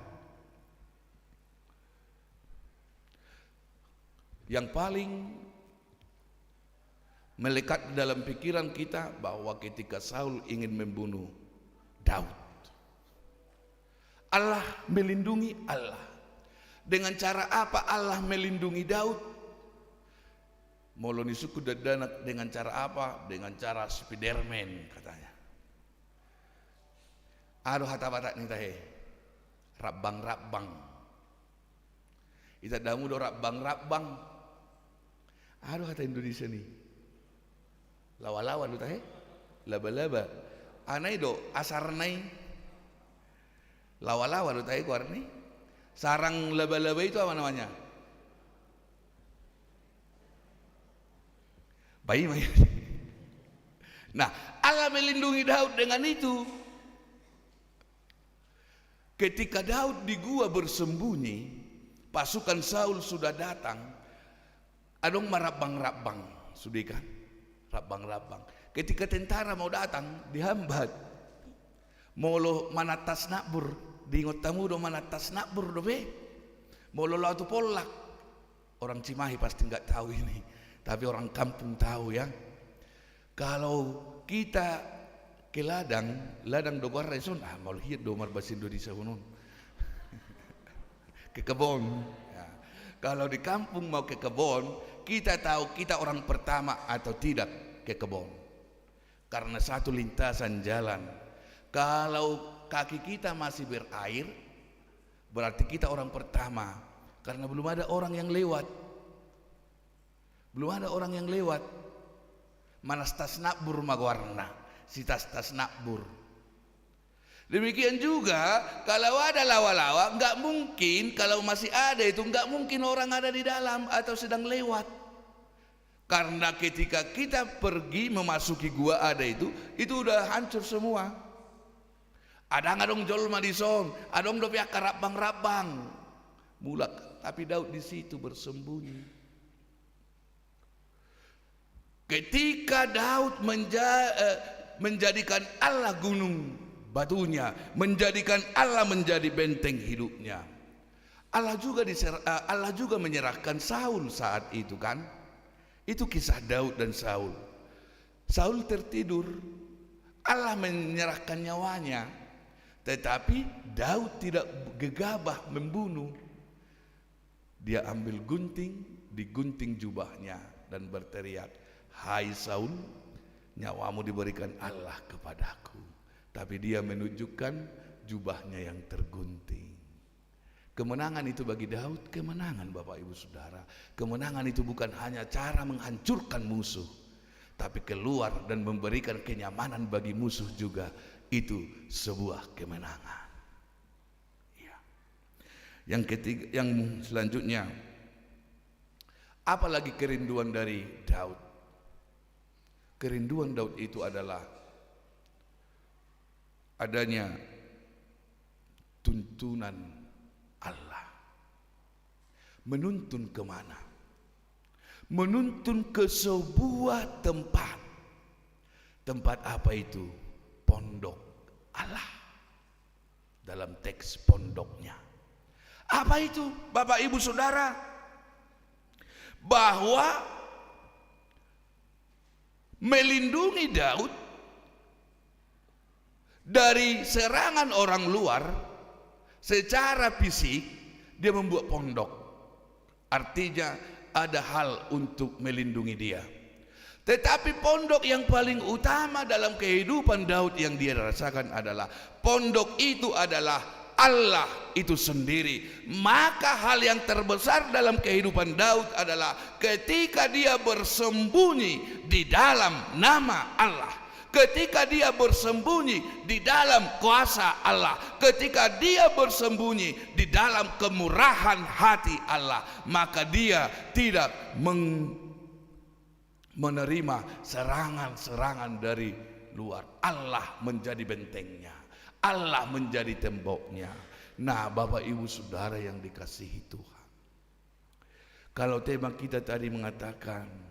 D: Yang paling melekat dalam pikiran kita bahwa ketika Saul ingin membunuh Daud, Allah melindungi Allah. Dengan cara apa Allah melindungi Daud? Moloni suku dadanak dengan cara apa? Dengan cara Spiderman katanya. Aduh hata batak nih tahe, rabang-rabang. Ita damu do rabang-rabang. Aduh kata Indonesia nih, lawa-lawa lu tahe, laba-laba, anai do asarnai, lawa-lawa lu tahe kuar nih, sarang laba-laba itu apa namanya? Bayi. Nah, Allah melindungi Daud dengan itu. Ketika Daud di gua bersembunyi, pasukan Saul sudah datang. Adong marabang-rabang, sudah kan? Rabang-rabang. Ketika tentara mau datang, dihambat. Molo manatas nakbur, diingot tamu do manatas nakbur do be. Molo lau tu polak. Orang Cimahi pasti nggak tahu ini, tapi orang kampung tahu ya. Kalau kita ke ladang do guarda son, mau lihat do mar bahasa Indonesia hunun. Ke kebon. Kalau di kampung mau ke kebun, kita tahu kita orang pertama atau tidak ke kebun. Karena satu lintasan jalan. Kalau kaki kita masih berair, berarti kita orang pertama. Karena belum ada orang yang lewat. Belum ada orang yang lewat. Manas tas nakbur magwarna, si tas nakbur. Demikian juga kalau ada lawa-lawa, nggak mungkin kalau masih ada itu nggak mungkin orang ada di dalam atau sedang lewat. Karena ketika kita pergi memasuki gua ada itu udah hancur semua. Ada ngadong jol madison, adong do pihak rabang-rabang, mulak. Tapi Daud di situ bersembunyi. Ketika Daud menjadikan Allah gunung batunya, menjadikan Allah menjadi benteng hidupnya. Allah juga menyerahkan Saul saat itu kan. Itu kisah Daud dan Saul. Saul tertidur, Allah menyerahkan nyawanya. Tetapi Daud tidak gegabah membunuh. Dia ambil gunting, digunting jubahnya dan berteriak, "Hai Saul, nyawamu diberikan Allah kepadaku." Tapi dia menunjukkan jubahnya yang tergunting. Kemenangan itu bagi Daud, kemenangan Bapak Ibu Saudara. Kemenangan itu bukan hanya cara menghancurkan musuh, tapi keluar dan memberikan kenyamanan bagi musuh juga. Itu sebuah kemenangan. Ya. Yang ketiga, yang selanjutnya, apalagi kerinduan dari Daud? Kerinduan Daud itu adalah adanya tuntunan Allah. Menuntun kemana? Menuntun ke sebuah tempat. Tempat apa itu? Pondok Allah. Dalam teks pondoknya. Apa itu Bapak Ibu Saudara? Bahwa melindungi Daud dari serangan orang luar. Secara fisik dia membuat pondok. Artinya ada hal untuk melindungi dia. Tetapi pondok yang paling utama dalam kehidupan Daud yang dia rasakan adalah pondok itu adalah Allah itu sendiri. Maka hal yang terbesar dalam kehidupan Daud adalah ketika dia bersembunyi di dalam nama Allah. Ketika dia bersembunyi di dalam kuasa Allah, ketika dia bersembunyi di dalam kemurahan hati Allah, maka dia tidak menerima serangan-serangan dari luar. Allah menjadi bentengnya, Allah menjadi temboknya. Nah, Bapak Ibu Saudara yang dikasihi Tuhan, kalau tema kita tadi mengatakan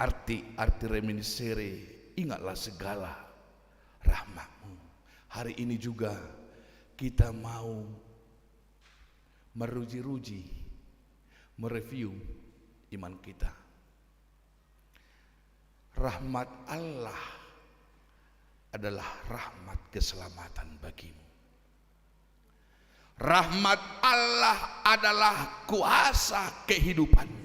D: arti reminiscere, ingatlah segala rahmatmu. Hari ini juga kita mau meruji-ruji, mereview iman kita. Rahmat Allah adalah rahmat keselamatan bagimu. Rahmat Allah adalah kuasa kehidupan.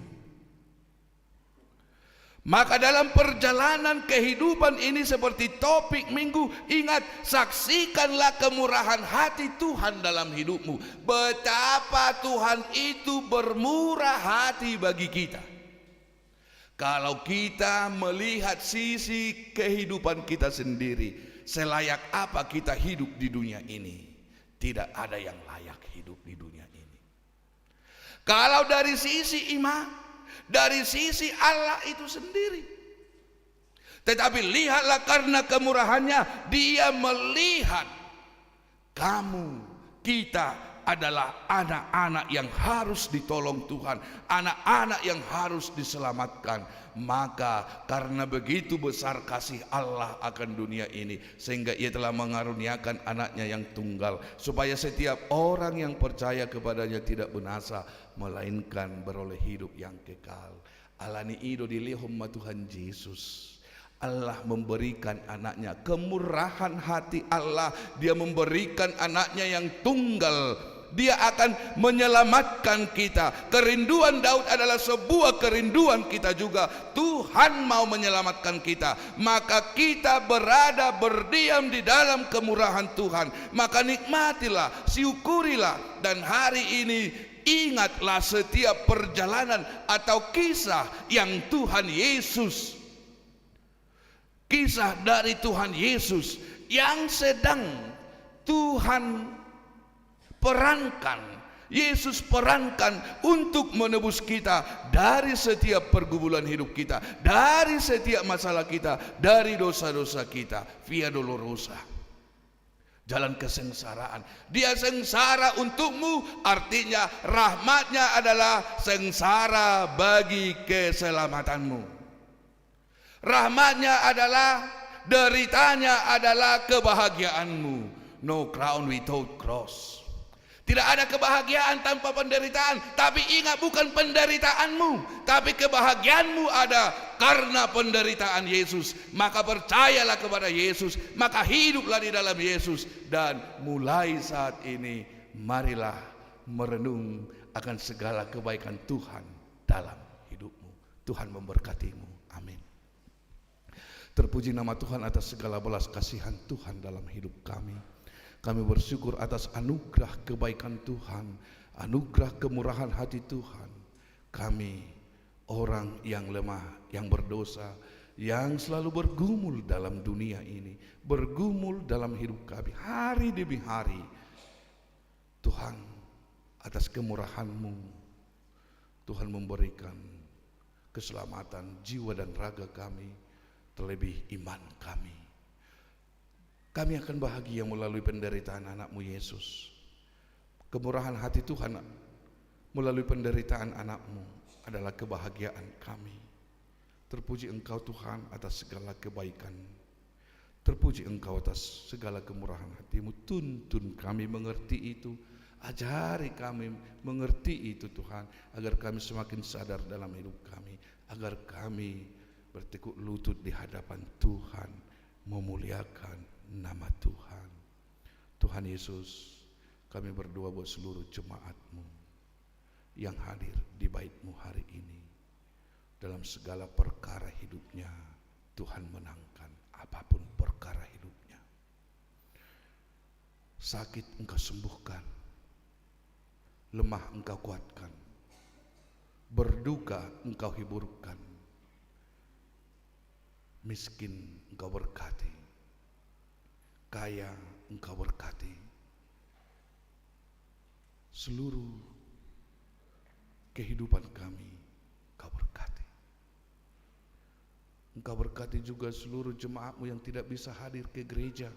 D: Maka dalam perjalanan kehidupan ini seperti topik minggu, ingat, saksikanlah kemurahan hati Tuhan dalam hidupmu. Betapa Tuhan itu bermurah hati bagi kita. Kalau kita melihat sisi kehidupan kita sendiri, selayak apa kita hidup di dunia ini, tidak ada yang layak hidup di dunia ini. Kalau dari sisi iman, dari sisi Allah itu sendiri. Tetapi lihatlah karena kemurahannya, dia melihat kamu, kita adalah anak-anak yang harus ditolong Tuhan, anak-anak yang harus diselamatkan. Maka karena begitu besar kasih Allah akan dunia ini, sehingga ia telah mengaruniakan anaknya yang tunggal, supaya setiap orang yang percaya kepadanya tidak binasa, melainkan beroleh hidup yang kekal. Alani ido dilihum Tuhan Yesus. Allah memberikan anaknya, kemurahan hati Allah, dia memberikan anaknya yang tunggal. Dia akan menyelamatkan kita. Kerinduan Daud adalah sebuah kerinduan kita juga. Tuhan mau menyelamatkan kita, maka kita berdiam di dalam kemurahan Tuhan. Maka nikmatilah, syukurilah, dan hari ini ingatlah setiap perjalanan atau kisah yang Tuhan Yesus, kisah dari Tuhan Yesus yang sedang Tuhan perankan, Yesus perankan untuk menebus kita dari setiap pergumulan hidup kita, dari setiap masalah kita, dari dosa-dosa kita. Via dolorosa, jalan kesengsaraan. Dia sengsara untukmu, artinya rahmatnya adalah sengsara bagi keselamatanmu. Rahmatnya adalah, deritanya adalah kebahagiaanmu. No crown without cross. Tidak ada kebahagiaan tanpa penderitaan. Tapi ingat, bukan penderitaanmu, tapi kebahagiaanmu ada karena penderitaan Yesus. Maka percayalah kepada Yesus, maka hiduplah di dalam Yesus. Dan mulai saat ini, marilah merenung akan segala kebaikan Tuhan dalam hidupmu. Tuhan memberkatimu. Amin. Terpuji nama Tuhan atas segala belas kasihan Tuhan dalam hidup kami. Kami bersyukur atas anugerah kebaikan Tuhan, anugerah kemurahan hati Tuhan. Kami orang yang lemah, yang berdosa, yang selalu bergumul dalam dunia ini, bergumul dalam hidup kami hari demi hari. Tuhan, atas kemurahan-Mu, Tuhan memberikan keselamatan jiwa dan raga kami, terlebih iman kami. Kami akan bahagia melalui penderitaan anak-Mu Yesus. Kemurahan hati Tuhan melalui penderitaan anak-Mu adalah kebahagiaan kami. Terpuji Engkau Tuhan atas segala kebaikan. Terpuji Engkau atas segala kemurahan hati-Mu. Tuntun kami mengerti itu. Ajari kami mengerti itu Tuhan, agar kami semakin sadar dalam hidup kami, agar kami bertekuk lutut di hadapan Tuhan, memuliakan nama Tuhan. Tuhan Yesus, kami berdoa buat seluruh jemaat-Mu yang hadir di bait-Mu hari ini. Dalam segala perkara hidupnya, Tuhan menangkan apapun perkara hidupnya. Sakit Engkau sembuhkan, lemah Engkau kuatkan, berduka Engkau hiburkan, miskin Engkau berkati, kaya Engkau berkati. Seluruh kehidupan kami Engkau berkati. Engkau berkati juga seluruh jemaat-Mu yang tidak bisa hadir ke gereja,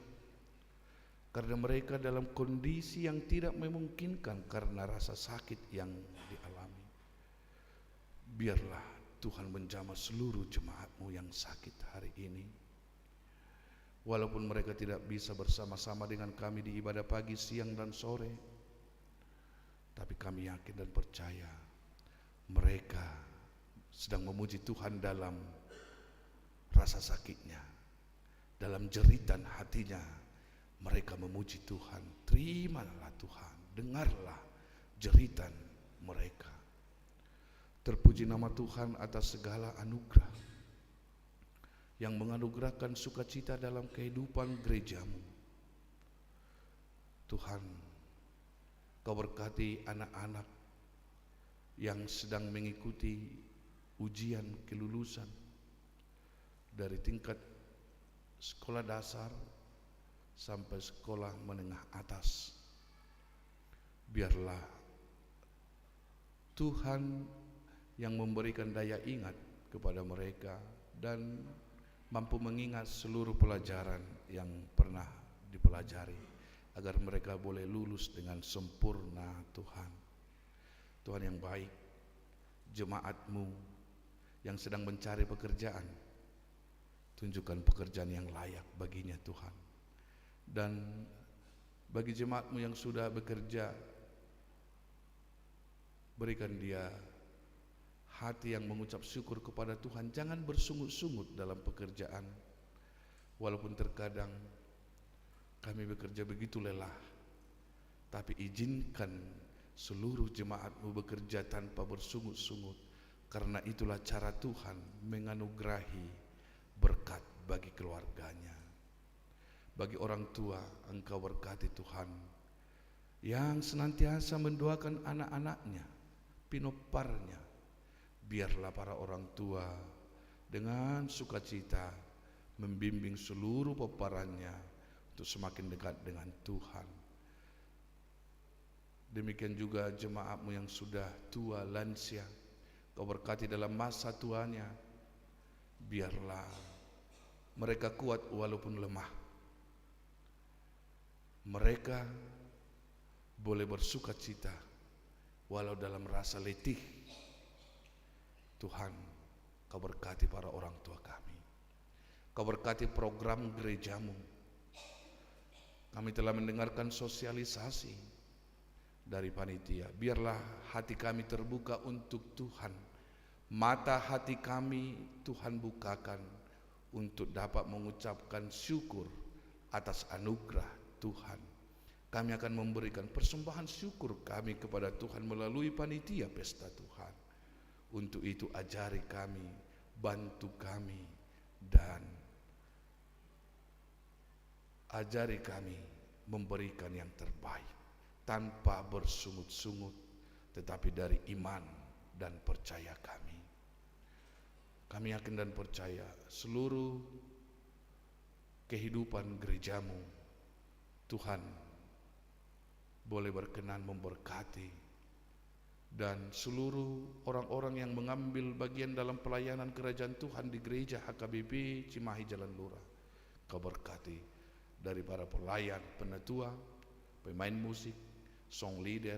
D: karena mereka dalam kondisi yang tidak memungkinkan karena rasa sakit yang dialami. Biarlah Tuhan menjamah seluruh jemaat-Mu yang sakit hari ini. Walaupun mereka tidak bisa bersama-sama dengan kami di ibadah pagi, siang, dan sore, tapi kami yakin dan percaya mereka sedang memuji Tuhan dalam rasa sakitnya, dalam jeritan hatinya. Mereka memuji Tuhan. Terimalah Tuhan, dengarlah jeritan mereka. Terpuji nama Tuhan atas segala anugerah yang menganugerahkan sukacita dalam kehidupan gereja-Mu. Tuhan, Kau berkati anak-anak yang sedang mengikuti ujian kelulusan dari tingkat sekolah dasar sampai sekolah menengah atas. Biarlah Tuhan yang memberikan daya ingat kepada mereka dan mampu mengingat seluruh pelajaran yang pernah dipelajari, agar mereka boleh lulus dengan sempurna. Tuhan, Tuhan yang baik, jemaat-Mu yang sedang mencari pekerjaan, tunjukkan pekerjaan yang layak baginya Tuhan. Dan bagi jemaat-Mu yang sudah bekerja, berikan dia hati yang mengucap syukur kepada Tuhan. Jangan bersungut-sungut dalam pekerjaan, walaupun terkadang kami bekerja begitu lelah, tapi izinkan seluruh jemaat-Mu bekerja tanpa bersungut-sungut, karena itulah cara Tuhan menganugerahi berkat bagi keluarganya. Bagi orang tua, Engkau berkati Tuhan, yang senantiasa mendoakan anak-anaknya, pinoparnya. Biarlah para orang tua dengan sukacita membimbing seluruh peparannya untuk semakin dekat dengan Tuhan. Demikian juga jemaat-Mu yang sudah tua lansia, Kau berkati dalam masa tuanya. Biarlah mereka kuat walaupun lemah. Mereka boleh bersukacita walau dalam rasa letih. Tuhan, Kau berkati para orang tua kami. Kau berkati program gereja-Mu. Kami telah mendengarkan sosialisasi dari panitia. Biarlah hati kami terbuka untuk Tuhan. Mata hati kami Tuhan bukakan untuk dapat mengucapkan syukur atas anugerah Tuhan. Kami akan memberikan persembahan syukur kami kepada Tuhan melalui panitia pesta Tuhan. Untuk itu ajari kami, bantu kami, dan ajari kami memberikan yang terbaik tanpa bersungut-sungut, tetapi dari iman dan percaya kami. Kami yakin dan percaya seluruh kehidupan gerejamu Tuhan boleh berkenan memberkati, dan seluruh orang-orang yang mengambil bagian dalam pelayanan kerajaan Tuhan di gereja HKBP Cimahi Jalan Lurah, Kau berkati dari para pelayan, penatua, pemain musik, song leader,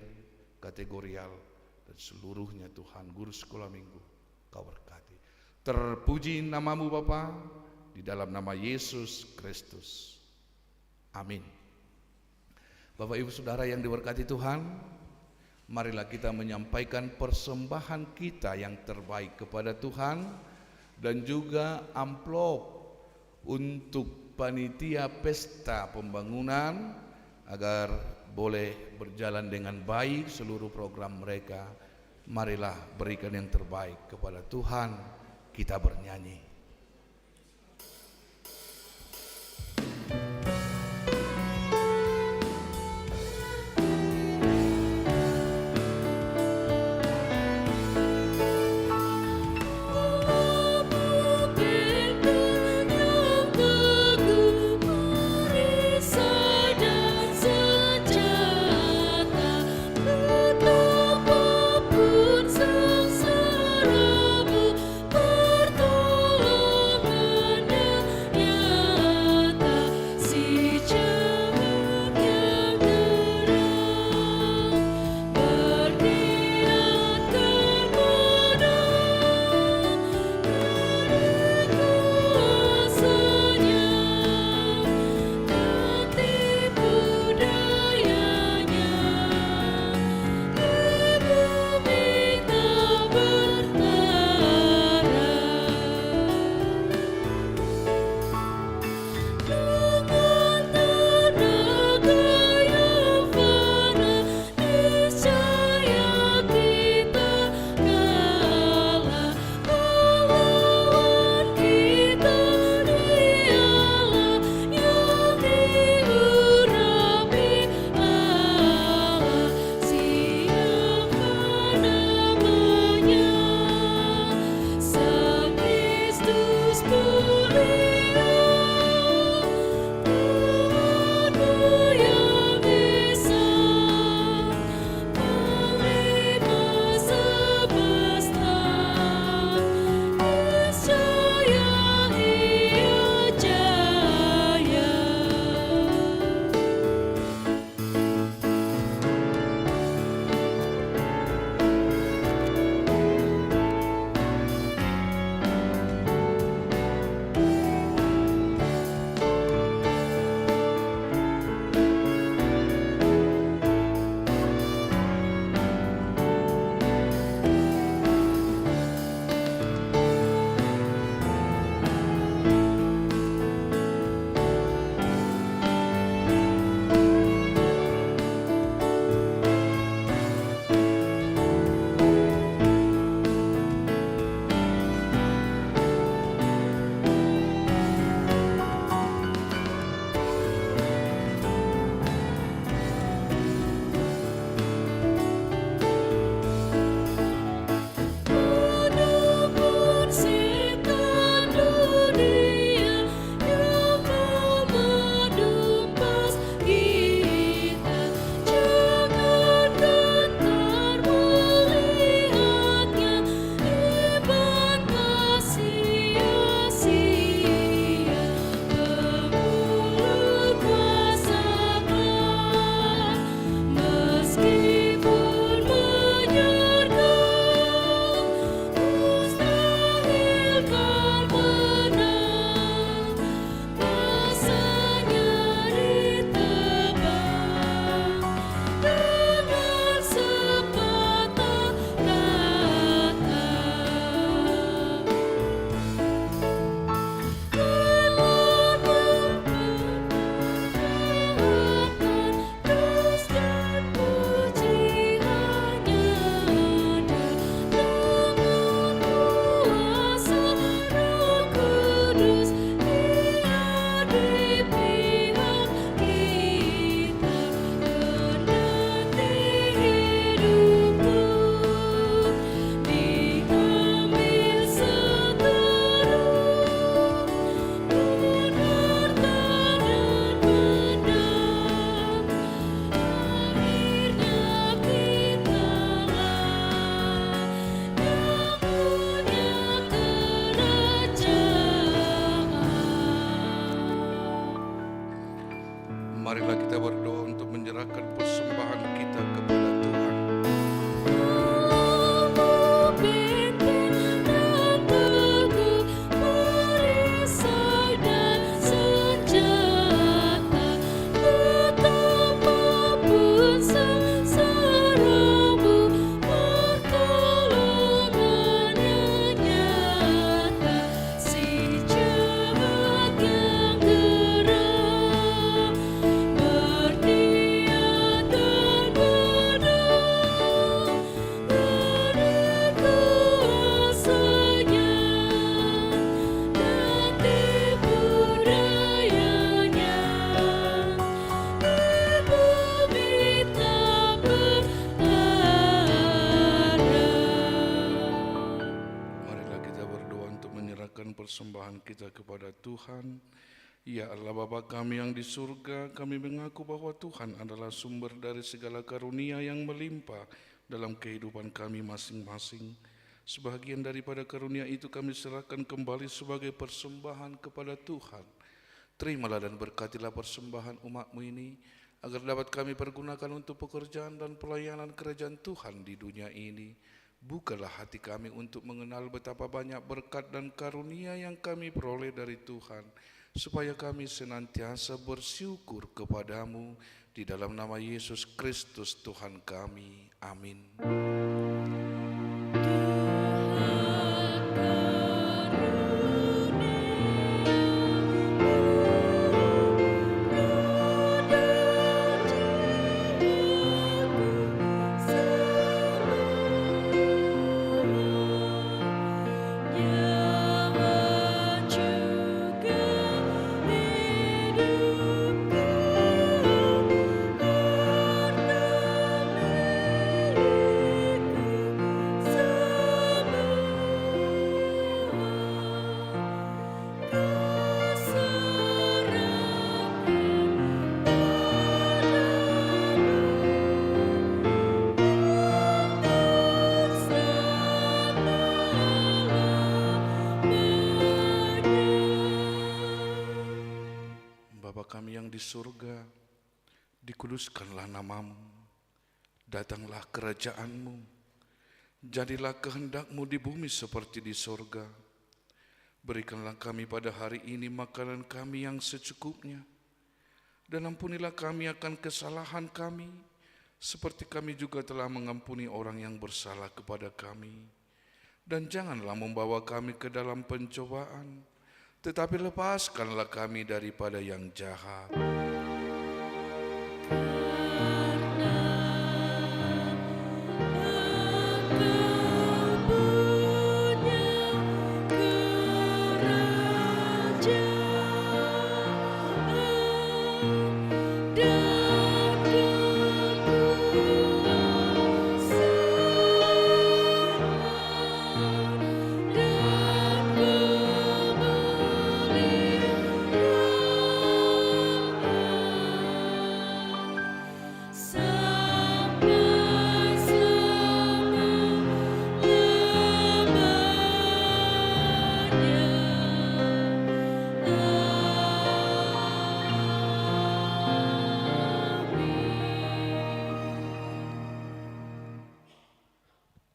D: kategorial, dan seluruhnya Tuhan, guru sekolah minggu, Kau berkati. Terpuji namamu Bapa, di dalam nama Yesus Kristus. Amin. Bapak Ibu Saudara yang diberkati Tuhan, marilah kita menyampaikan persembahan kita yang terbaik kepada Tuhan, dan juga amplop untuk panitia pesta pembangunan agar boleh berjalan dengan baik seluruh program mereka. Marilah berikan yang terbaik kepada Tuhan. Kita bernyanyi.
E: Betapapun sengsaramu, pertolongan
D: Marilah kita berdoa untuk menyerahkan persembahan kita kepada Tuhan. Persembahan kita kepada Tuhan. Ya Allah Bapa kami yang di surga, kami mengaku bahwa Tuhan adalah sumber dari segala karunia yang melimpah dalam kehidupan kami masing-masing. Sebagian daripada karunia itu kami serahkan kembali sebagai persembahan kepada Tuhan. Terimalah dan berkatilah persembahan umat-Mu ini, agar dapat kami pergunakan untuk pekerjaan dan pelayanan kerajaan Tuhan di dunia ini. Bukalah hati kami untuk mengenal betapa banyak berkat dan karunia yang kami peroleh dari Tuhan, supaya kami senantiasa bersyukur kepadamu di dalam nama Yesus Kristus Tuhan kami. Amin. Kami yang di surga, dikuduskanlah namamu, datanglah kerajaanmu, jadilah kehendak-Mu di bumi seperti di surga. Berikanlah kami pada hari ini makanan kami yang secukupnya, dan ampunilah kami akan kesalahan kami, seperti kami juga telah mengampuni orang yang bersalah kepada kami. Dan janganlah membawa kami ke dalam pencobaan, tetapi lepaskanlah kami daripada yang jahat.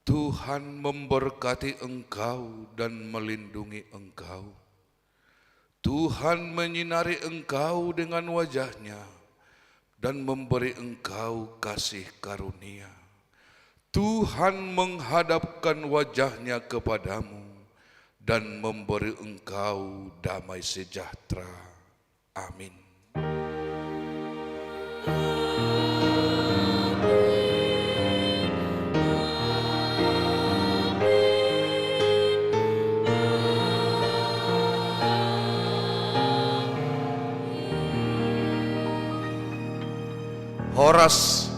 D: Tuhan memberkati engkau dan melindungi engkau. Tuhan menyinari engkau dengan wajah-Nya dan memberi engkau kasih karunia. Tuhan menghadapkan wajah-Nya kepadamu dan memberi engkau damai sejahtera. Amin. Horas